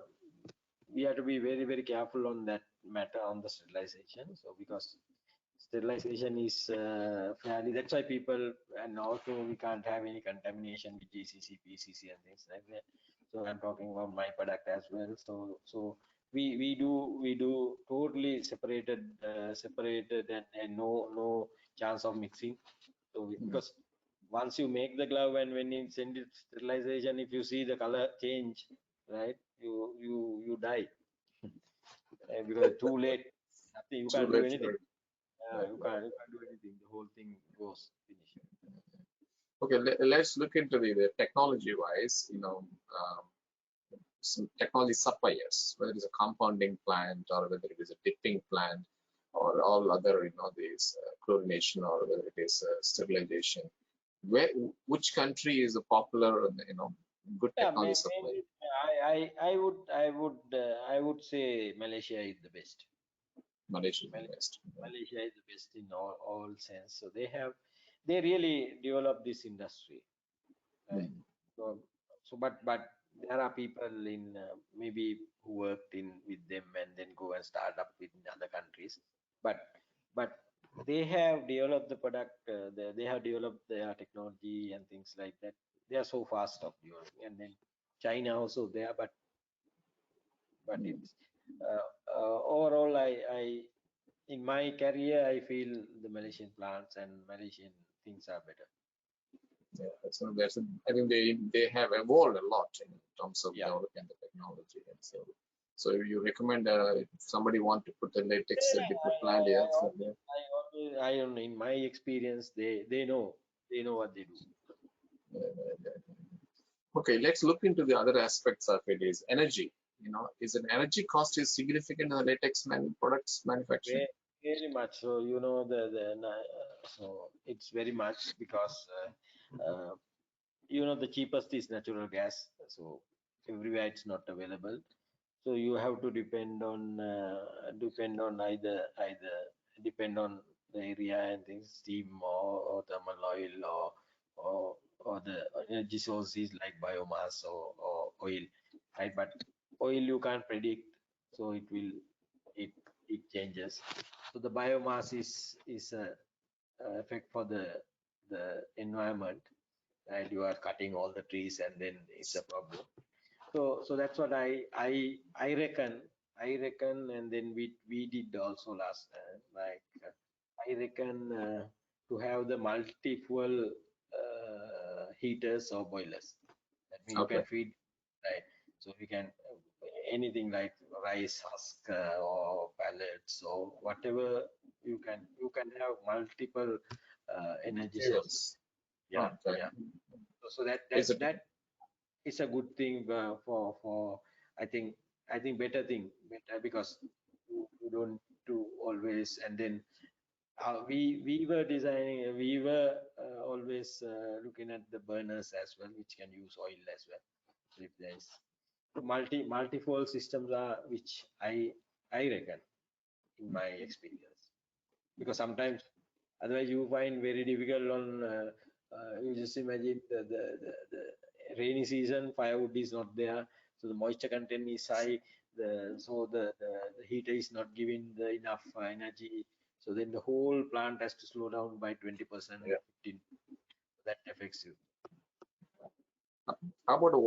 we have to be very careful on that matter, on the sterilization. So because sterilization is fairly, that's why people, and also we can't have any contamination with GCC, PCC, and things like that. So I'm talking about my product as well. So we do totally separated, and no chance of mixing. So mm. because once you make the glove, and when you send it sterilization, if you see the color change, right, you die. Because too late, nothing, you Too can't do late, anything. right, Yeah, right, right. you can't do anything. The whole thing goes finished. Okay, let's look into the technology wise. Some technology suppliers, whether it's a compounding plant or whether it is a dipping plant or all other, these chlorination or whether it is sterilization. Where, which country is a popular, good Yeah, technology supplier? mainly I would say Malaysia is the best. Malaysia is the Mal- best. Malaysia is the best in all sense. So they really develop this industry, right? Mm, So, but there are people in, maybe who worked in with them and then go and start up in other countries, but but they have developed the product. They have developed their technology and things like that. They are so fast of developing, and then China also there, but mm. it's overall, I in my career, I feel the Malaysian plants and Malaysian things are better. Yeah, I think they have evolved a lot in terms of Yeah. developing the technology, and so you recommend if somebody want to put a latex Yeah, dipper plant, yeah, so, yeah. I don't know, in my experience, they know what they do. Okay, let's look into the other aspects of it. Is energy. Is an energy cost is significant in the latex products manufacturing? Very, very much. So so it's very much because the cheapest is natural gas. So everywhere it's not available. So you have to depend on either depend on the area and things, steam, or thermal oil, or the energy sources like biomass, or oil, right? But oil you can't predict, so it it changes. So the biomass is a effect for the environment, right? You are cutting all the trees, and then it's a problem. So that's what I reckon, and then we did also last time, like, I reckon, to have the multi-fuel heaters or boilers. That means you Okay. can feed, right? So you can, anything like rice husk, or pellets, or whatever, you can have multiple energy sources. Fuels. Yeah, Okay. yeah. So that Is that it? that it's a good thing, for I think better, because you don't do always, and then we were always looking at the burners as well, which can use oil as well. So if there's multi-fuel systems, are which I reckon, in my experience, because sometimes otherwise you find very difficult on, you just imagine the rainy season, firewood is not there, so the moisture content is high, the heater is not giving the enough energy. So then the whole plant has to slow down by 20%, Yeah. 15. That affects you. How about the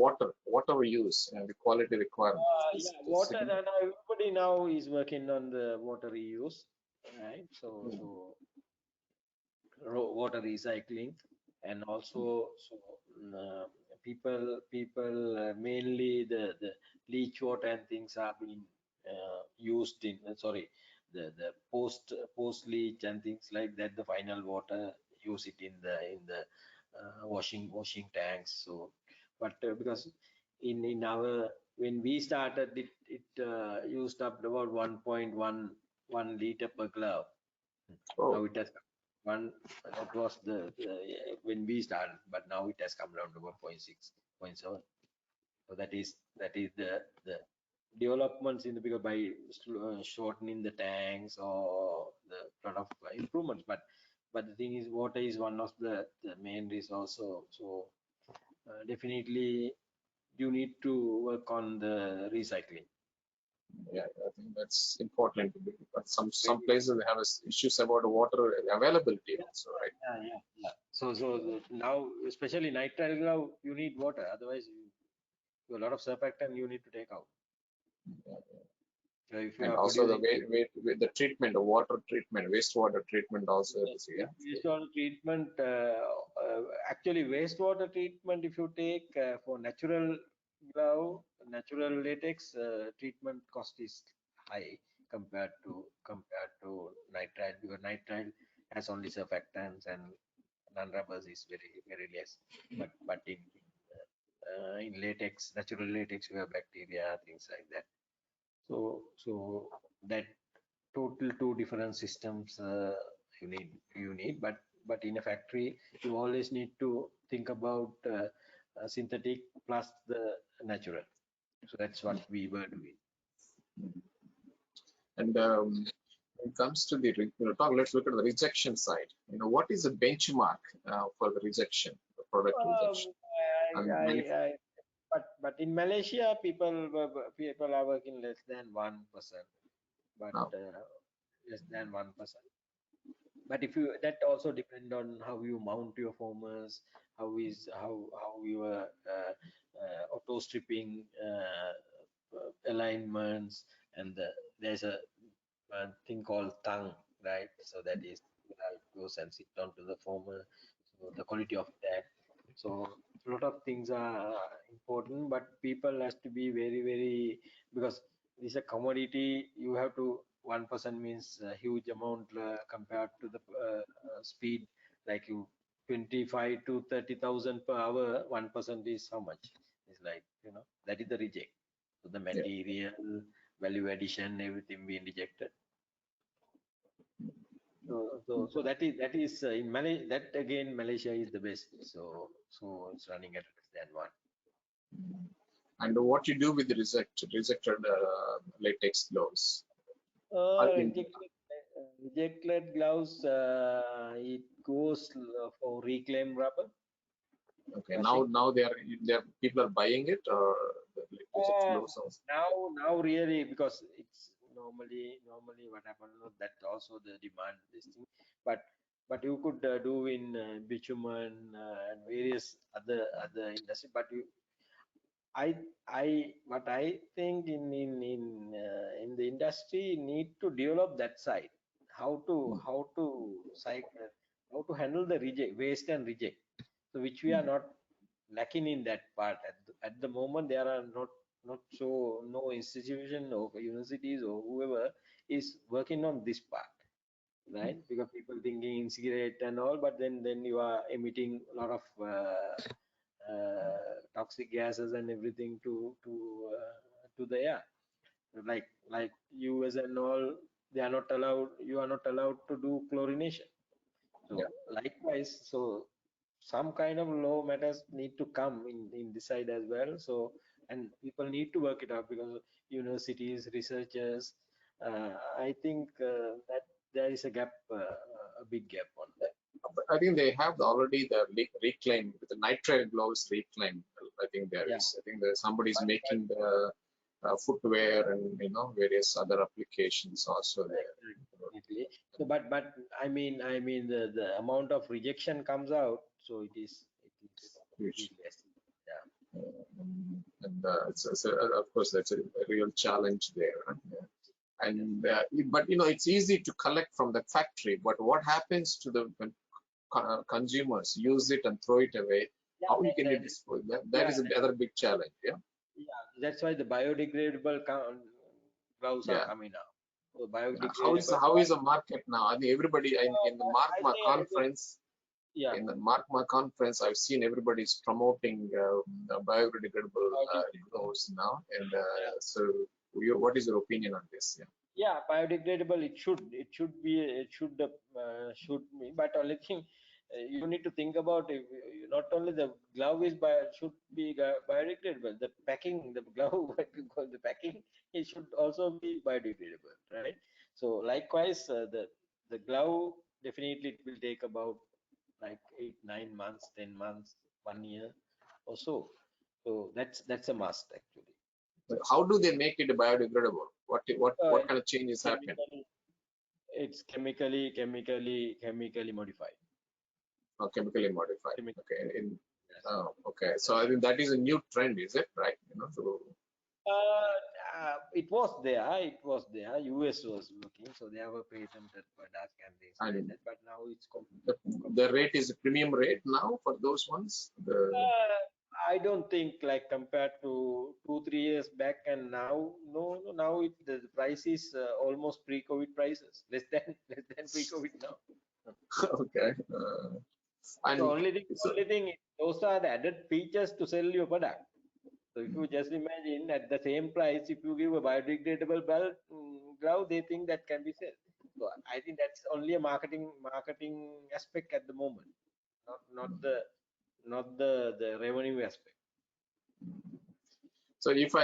water use and the quality requirement? Yeah, water, and everybody now is working on the water reuse, right? So water recycling, and also uh, people mainly the leach water and things are being used in the post leach and things like that. The final water, use it in the washing tanks. So but because in our, when we started, it used up about 1.1 liter per glove. Now Oh, it has one, that was when we started, but now it has come down to about 0.6, 0.7. So that is the developments in the, because by shortening the tanks or the lot of improvements. But the thing is, water is one of the main resource. So definitely you need to work on the recycling. yeah, I think that's important. But some Very, places they have issues about water availability also, right? yeah. So now, especially nitrile glove, you need water. Otherwise, a lot of surfactant you need to take out. So if you And are also the producing the treatment, the water treatment, wastewater treatment also. Yeah. wastewater treatment, actually wastewater treatment, if you take for natural glove, natural latex, treatment cost is high compared to nitrile, because nitrile has only surfactants and non-rubbers is very less. But in latex, natural latex, you have bacteria, things like that. So that total two different systems you need, but in a factory you always need to think about synthetic plus the natural. So that's what we were doing. And when it comes to the let's look at the rejection side. What is the benchmark for the rejection, the product rejection? And But in Malaysia, people are working less than 1%, but now, less than 1%. But if you, that also depend on how you mount your formers, how your auto stripping alignments, and there's a thing called tongue, right? So that is how it goes and sit onto the former. So the quality of that. So a lot of things are important, but people has to be very, because this is a commodity. You have to, 1% means a huge amount compared to the speed. Like you 25 to 30,000 per hour, 1% is how much? It's like, that is the reject. So the yeah. material value addition, everything being rejected. So that is in Malaysia. That again, Malaysia is the best. So it's running at less than 1. And what you do with the rejected latex gloves? Rejected gloves. It goes for reclaimed rubber. Okay, Washing. now they're people are buying it, or the rejected gloves also? Now really, because it's normally what happens, that also the demand this thing, but you could do in bitumen and various other industry. But what I think in the industry need to develop that side, how to cycle, how to handle the waste and reject, so which we are not lacking in that part at the moment. There are not so no institution or universities or whoever is working on this part, right? Because people thinking in cigarette and all, but then you are emitting a lot of toxic gases and everything to the air, like US and all. They are not allowed, you are not allowed to do chlorination. Yeah. So likewise, so some kind of law matters need to come in this side as well. So, and people need to work it out, because universities, researchers, I think that there is a gap, a big gap on that. But I think they have already the reclaim with the nitrile gloves reclaim. I think there Yeah, is. I think that somebody's but making the footwear and various other applications also there. Definitely. So, but the amount of rejection comes out, so it is Huge. less. Yeah. And of course that's a real challenge there. And but it's easy to collect from the factory, but what happens to the when consumers use it and throw it away? Yeah, How can you dispose that is another big challenge. Yeah. that's why the biodegradable gloves are Yeah. coming out. So biodegradable. How is the market now? I mean, everybody in the I Markma say conference, yeah, in the Markma conference, I've seen everybody's promoting biodegradable gloves now. And yeah. so, what is your opinion on this? Yeah. Yeah, biodegradable. Should be. But only thing you need to think about, if not only the glove is should be biodegradable. The packing, the glove, the packing, it should also be biodegradable, right? So likewise, the glove definitely it will take about like 8, 9 months, 10 months, 1 year or so. So that's a must actually. But how do they make it biodegradable? What kind of It's changes happen? it's chemically modified. Or chemically modified. Chemical, Okay. yes. Okay. So I think that is a new trend, is it? Right? So It was there. It was there. US was looking, so they have a patented product and things like and that. But now it's the rate is a premium rate now for those ones. I don't think like compared to 2, 3 years back and now. No, no. Now the price is almost pre-COVID prices, less than pre-COVID now. Okay. So And only thing, those are the added features to sell your product. So if you just imagine at the same price, if you give a biodegradable glove, they think that can be sold. So I think that's only a marketing aspect at the moment, not the revenue aspect. so if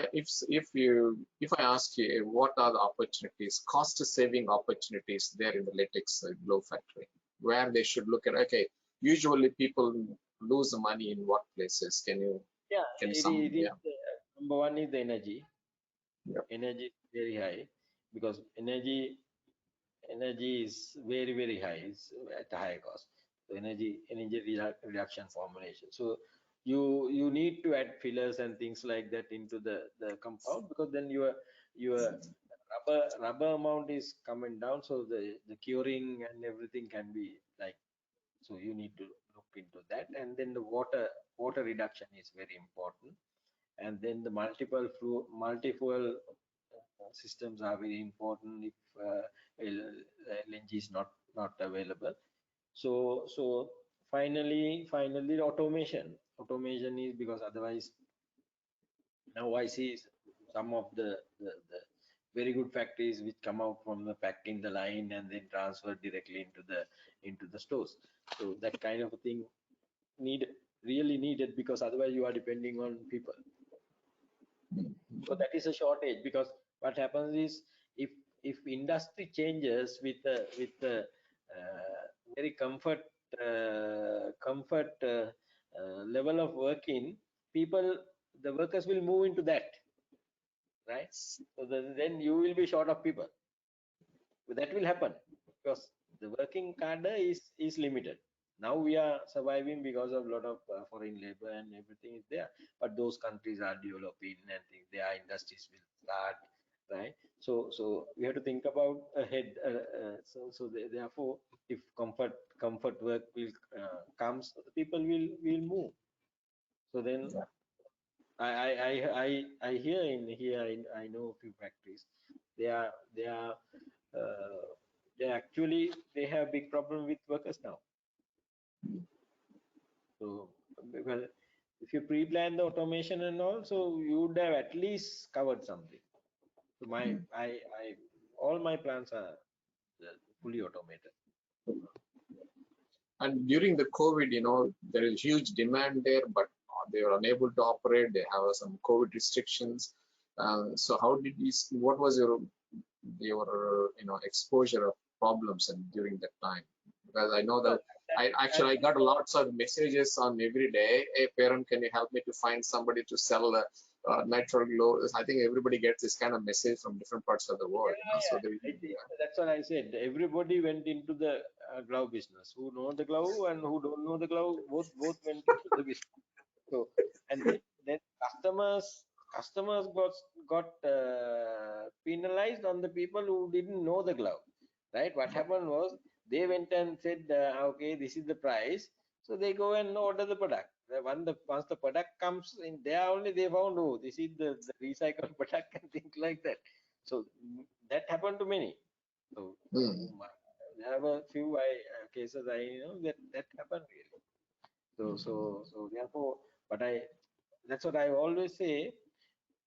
I ask you what are the opportunities, cost saving opportunities there in the latex glove factory, where they should look at? Okay, usually people lose money in what places? Can you Yeah, sum? it is, Yeah. number one is the energy. Yeah. Energy is very high because energy is very high. It's at a high cost. So energy reduction formulation. So you need to add fillers and things like that into the compound, because then your rubber amount is coming down. So the curing and everything can be like, so you need to look into that. And then the water reduction is very important. And then the multi-fuel systems are very important if LNG is not available. So finally automation is, because otherwise now I see some of the very good factories which come out from the packing the line and then transfer directly into the stores. So that kind of a thing really needed, because otherwise you are depending on people. So that is a shortage, because what happens is, if industry changes with the very level of working, the workers will move into that, right? So then you will be short of people. That will happen because the working cadre is limited. Now we are surviving because of a lot of foreign labor and everything is there, but those countries are developing and their industries will start, right? So we have to think about ahead. Therefore, if comfort work will comes, people will move. So then I hear in here I know a few factories. They are they have big problem with workers now. So, well, if you pre-plan the automation and all, so you would have at least covered something. So all my plants are fully automated. And during the COVID, there is huge demand there, but they are unable to operate. They have some COVID restrictions. So how did you? What was your exposure of problems and during that time? Because I know that I got lots of messages on every day. Hey, parent, can you help me to find somebody to sell nitrile gloves. I think everybody gets this kind of message from different parts of the world. You know? So they, That's what I said. Everybody went into the glove business. Who know the glove and who don't know the glove, both went into the business. So, and then customers got penalized on the people who didn't know the glove, right? What happened was they went and said, okay, this is the price. So they go and order the product. Once the product comes in there, only they found, oh, this is the recycled product and things like that. So that happened to many. So hmm. there were few cases I know that happened really. So therefore, but that's what I always say.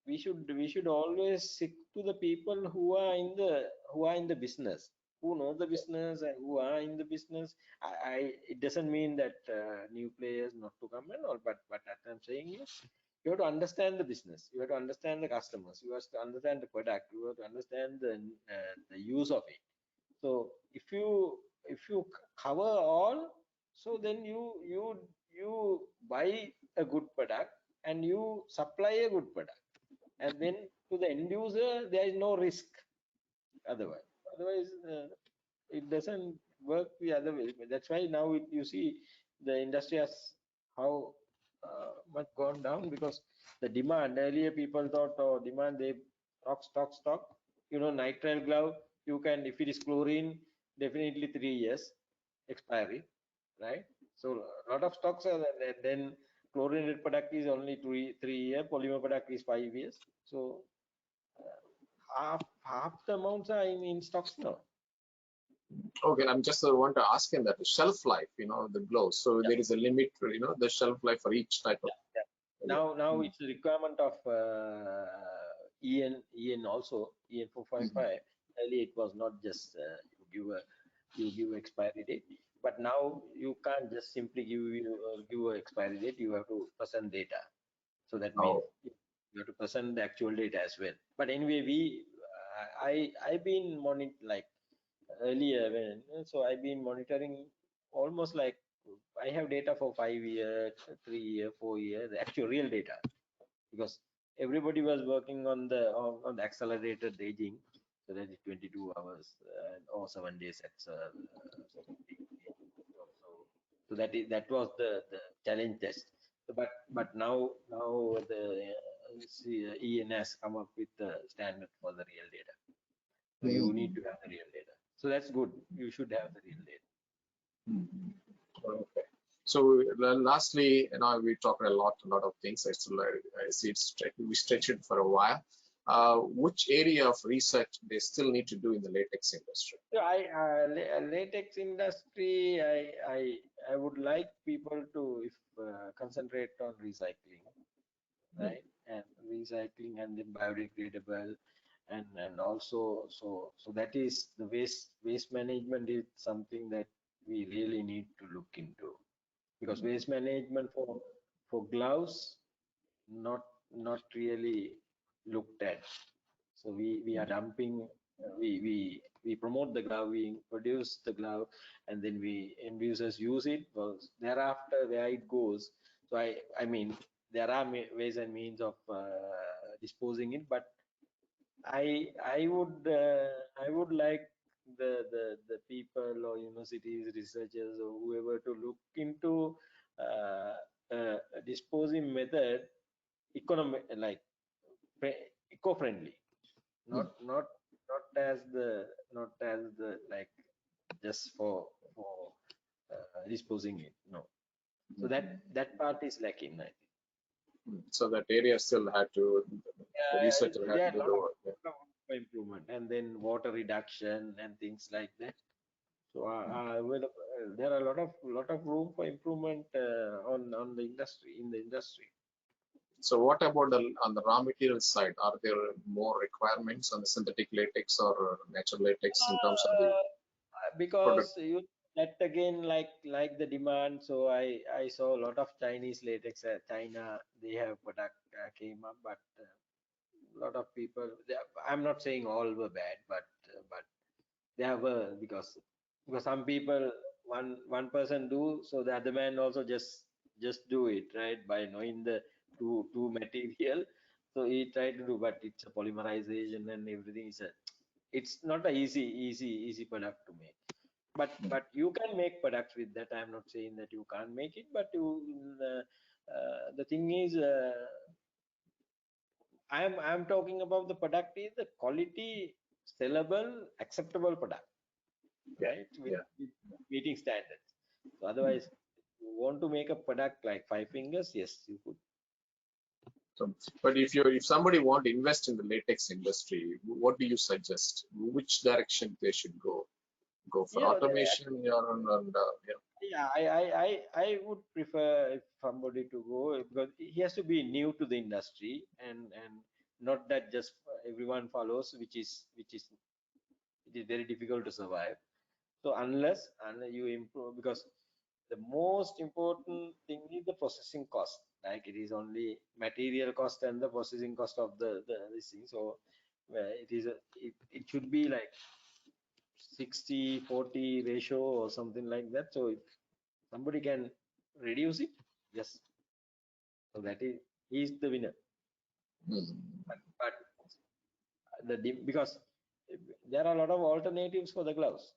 We should always stick to the people who are in the business, who know the business and who are in the business. It doesn't mean that new players not to come and all, but what I'm saying is you have to understand the business, you have to understand the customers, you have to understand the product, you have to understand the use of it. So if you cover all, so then you buy a good product and you supply a good product, and then to the end user there is no risk. Otherwise it doesn't work the other way. That's why now you see the industry has how much gone down, because the demand, earlier people thought, oh, demand, they stock. Nitrile glove, you can, if it is chlorine, definitely 3 years expiry, right? So a lot of stocks are there. Then chlorinated product is only 3 year, polymer product is 5 years. So half the amounts are in stocks now. Okay, I'm just want to ask him that the shelf life, the gloves. So there is a limit, the shelf life for each type of. Now it's a requirement of EN also, EN 4.5. Earlier it was not just you give expiry date, but now you can't just simply give a expiry date. You have to present data. So that means you have to present the actual data as well. But anyway, I've been like earlier so I've been monitoring almost like I have data for 5 years, 3 year, 4 years, the actual real data, because everybody was working on the accelerated aging, so that is 22 hours or 7 days at so that was the challenge test. So, but now the EN has come up with the standard for the real data. So you need to have the real data. So that's good. You should have the real data. Okay. So lastly, we talked a lot of things. I see we stretched it for a while. Which area of research they still need to do in the latex industry? So latex industry, I would like people to concentrate on recycling, right? And recycling and then biodegradable, and also so that is the waste management is something that we really need to look into, because waste management for gloves not really looked at. So we are dumping, we promote the glove, we produce the glove, and then we end users use it. Well, thereafter where it goes. So I mean there are ways and means of disposing it, but I would like the people or universities, researchers or whoever to look into a disposing method, like eco-friendly, not as the like just for disposing it. No, so that part is lacking, I think. So that area still had to, the researcher had to do the work. For improvement, and then water reduction and things like that. So there are a lot of room for improvement on the industry, in the industry. So what about on the raw material side? Are there more requirements on the synthetic latex or natural latex in terms of the because that again, like the demand. So I saw a lot of Chinese latex. China, they have product came up, but a lot of people. I'm not saying all were bad, but there were, because some people, one person do, so the other man also just do it, right, by knowing the two material. So he tried to do, but it's a polymerization and everything is a, it's not a easy product to make. But you can make products with that. I'm not saying that you can't make it, but you the thing is, I'm talking about the product is the quality, sellable, acceptable product, Yeah, right? yeah. With meeting standards. So otherwise, you want to make a product like Five Fingers, yes, you could. So, but if somebody want to invest in the latex industry, what do you suggest? Which direction they should go? Go for Yeah, automation or yeah. yeah, I would prefer if somebody to go, because he has to be new to the industry, and not that just everyone follows, which is it is very difficult to survive. So unless you improve, because the most important thing is the processing cost. Like it is only material cost and the processing cost of the this thing. So it is it should be like 60-40 ratio or something like that. So if somebody can reduce it, yes, so that is he's the winner. But because there are a lot of alternatives for the gloves,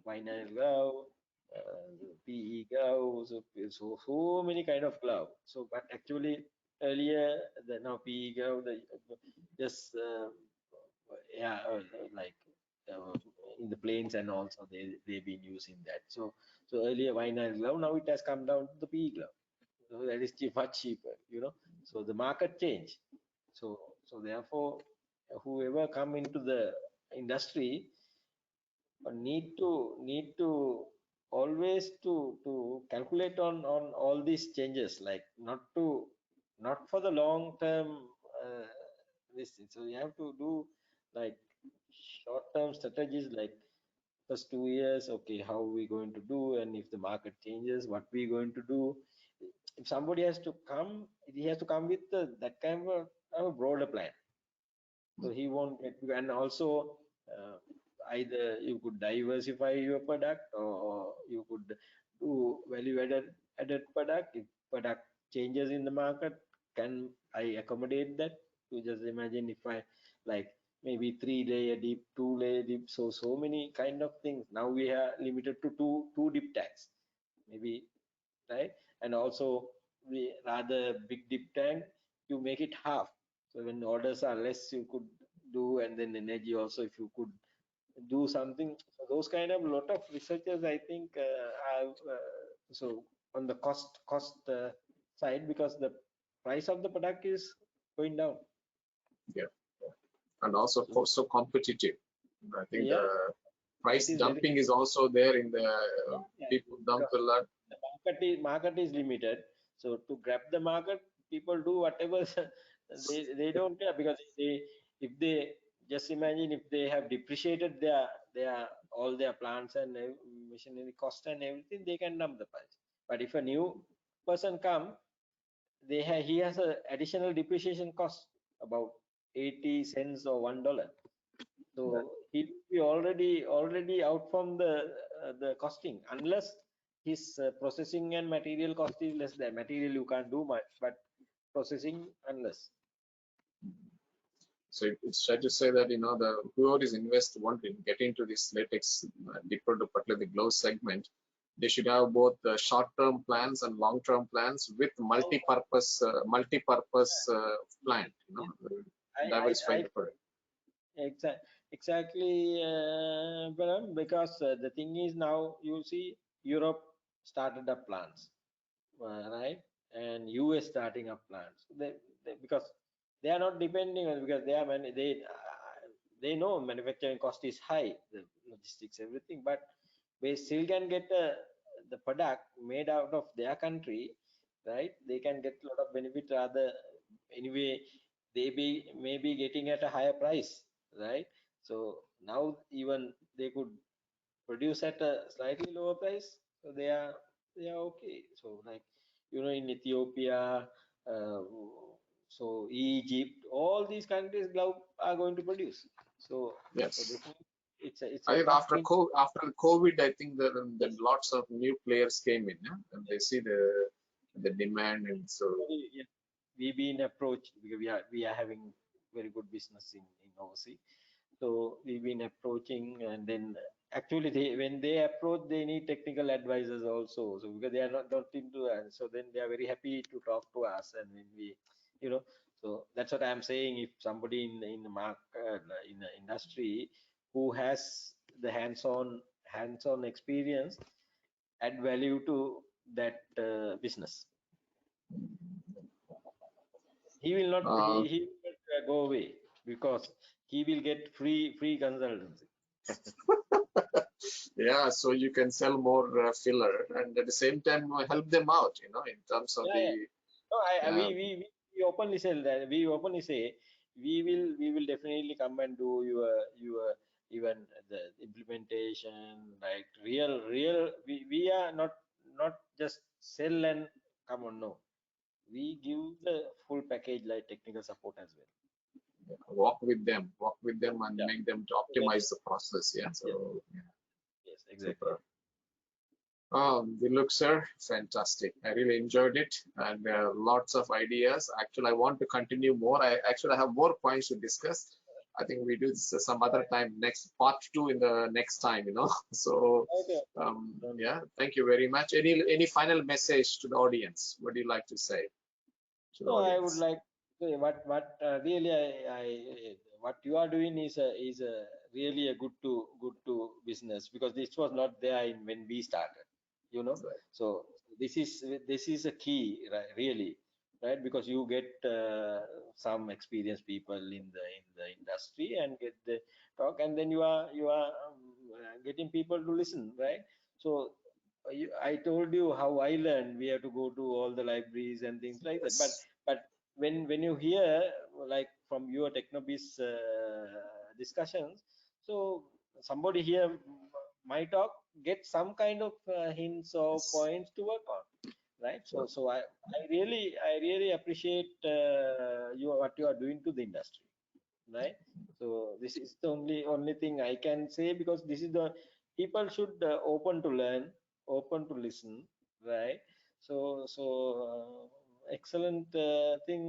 vinyl glove, PE glove, so many kind of glove. So but actually earlier the now PE glove, the just yeah like uh, in the planes, and also they've been using that. So earlier vinyl glove, now it has come down to the PE glove. So that is much cheaper, so the market change. So therefore, whoever come into the industry need to always to calculate on all these changes, like not for the long term uh, this thing. So you have to do like short term strategies, like first 2 years, okay, how are we going to do, and if the market changes, what we going to do. If somebody has to come, he has to come with that kind of a broader plan. So he won't get, and also uh, either you could diversify your product, or you could do value added product. If product changes in the market, can I accommodate that? You just imagine if I like maybe 3 layer deep, 2 layer deep, so many kind of things. Now we are limited to two dip tags, maybe, right? And also we rather big dip tank, you make it half. So when orders are less, you could do, and then energy also, if you could do something. So those kind of lot of researchers, I think, have so on the cost side, because the price of the product is going down. Yeah, and also So so competitive. I think yeah, the it price is very, dumping is also there in the yeah, people dump because a lot. the market is limited. So to grab the market, people do whatever they don't care, because if they just imagine, if they have depreciated their all their plants and machinery cost and everything, they can dump the price. But if a new person come, he has a additional depreciation cost about 80 cents or $1. So he will be already out from the costing, unless his processing and material cost is less. Than material, you can't do much, but processing, unless. So it's try to say that the whoever is want to get into this latex deeper to particularly the glove segment, they should have both short-term plans and long-term plans with multi-purpose plan. I Diversify the product. exactly, Param, because the thing is, now you see Europe started up plants, right? And US starting up plants. Because they are not depending on, because they know manufacturing cost is high, the logistics, everything, but they still can get the product made out of their country, right? They can get a lot of benefit, rather anyway they may be getting at a higher price, right? So now even they could produce at a slightly lower price, so they are okay. So like, in Ethiopia, uh, so Egypt, all these countries glove are going to produce. So Yes. definitely it's I a think must win. After COVID, I think that Yes, then lots of new players came in, and they yes, see the demand, and so yes. we've been approached because we are having very good business in overseas. So we've been approaching, and then actually when they approach, they need technical advisors also. So because they are not into that, so then they are very happy to talk to us. And when we, you know, so that's what I'm saying. If somebody in the market, in the industry, who has the hands-on experience, add value to that business, he will not he will not go away, because he will get free consultancy. Yeah, so you can sell more filler and at the same time help them out, in terms of Yeah. No, uh, we openly say that, we openly say we will definitely come and do your even the implementation, like real. We are not just sell and come on. No, we give the full package, like technical support as well. walk with them and Yeah. make them to Yes. optimize the process. Yeah, so Yes. yeah, Yes. Exactly. super. The looks are fantastic. I really enjoyed it, and lots of ideas. Actually, I want to continue more. I actually have more points to discuss. I think we do this some other time, next part two in the next time. So, Okay. yeah, thank you very much. Any final message to the audience? What do you like to say to the No, I would audience? like to say what really what you are doing is a really a good to business, because this was not there when we started, you know. Right. So this is a key, right, really, right? Because you get some experienced people in the industry and get the talk, and then you are getting people to listen, right? So I told you how I learned. We have to go to all the libraries and things like that, but Yes. but when you hear, like, from your technobis discussions, so somebody here might talk, get some kind of hints or Yes. points to work on, right? so Sure. so I really appreciate what you are doing to the industry, right? So this is the only thing I can say, because this is the people should open to learn, open to listen, right? Excellent thing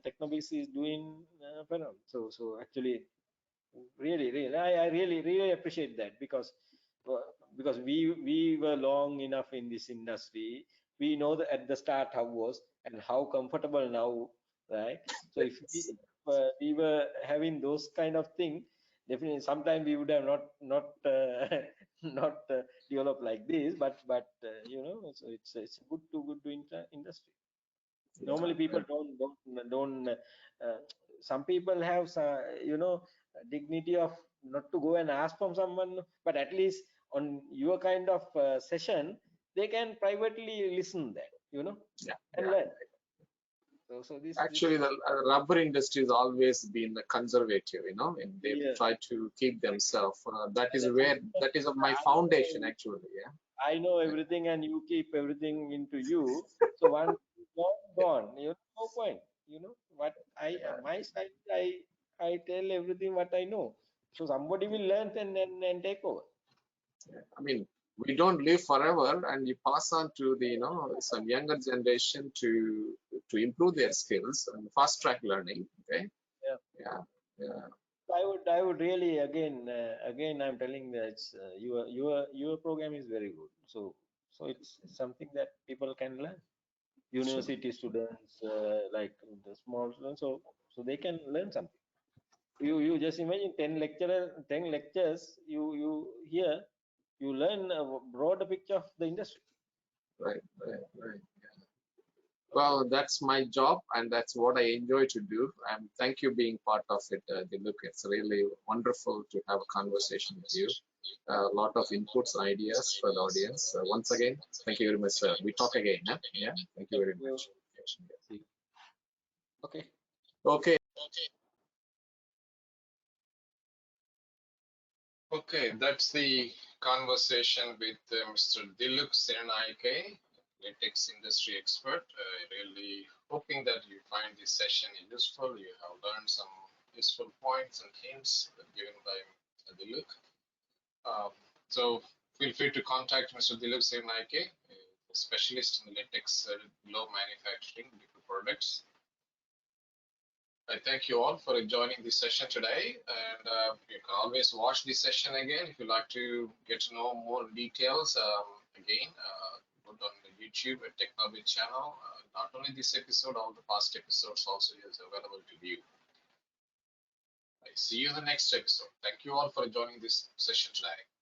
Technobiz is doing, Param. So actually, really, I really appreciate that, uh, because we were long enough in this industry. We know that at the start how was and how comfortable now, right? So if Yes. we were having those kind of thing, definitely sometime we would have not not developed like this. But so it's good to industry. Yeah. Normally people don't some people have dignity of not to go and ask from someone, but at least on your kind of session, they can privately listen that, Yeah. and Yeah. learn. So this Actually, the rubber industry has always been conservative, and they yeah. try to keep themselves. That And is some where, people, that is my I foundation, know actually. Yeah. I know everything, and you keep everything into you. So once gone, no point. What my side, I tell everything what I know. So somebody will learn and take over. I mean, we don't live forever, and you pass on to the, some younger generation to improve their skills and fast track learning. Okay. Yeah. Yeah. Yeah. I would really, again I'm telling that your program is very good. So it's something that people can learn. Sure. University students, like the small students, so they can learn something. You just imagine 10 lectures you hear, you learn a broader picture of the industry. Right. Right. Right. Well, that's my job, and that's what I enjoy to do. And thank you being part of it, Diluk. It's really wonderful to have a conversation with you. A lot of inputs and ideas for the audience. Once again, thank you very much, sir. We talk again. Huh? Yeah, thank you Thank very you. much. See. Okay. Okay. Okay, that's the conversation with Mr. Diluk Senaike, latex industry expert. Really hoping that you find this session useful. You have learned some useful points and hints given by Diluk. Um, so feel free to contact Mr. Diluk Senaike specialist in latex glove manufacturing liquid products. I thank you all for joining this session today, and you can always watch this session again if you like to get to know more details. Again, put on the YouTube and Technology channel. Not only this episode, all the past episodes also is available to view. I see you in the next episode. Thank you all for joining this session today.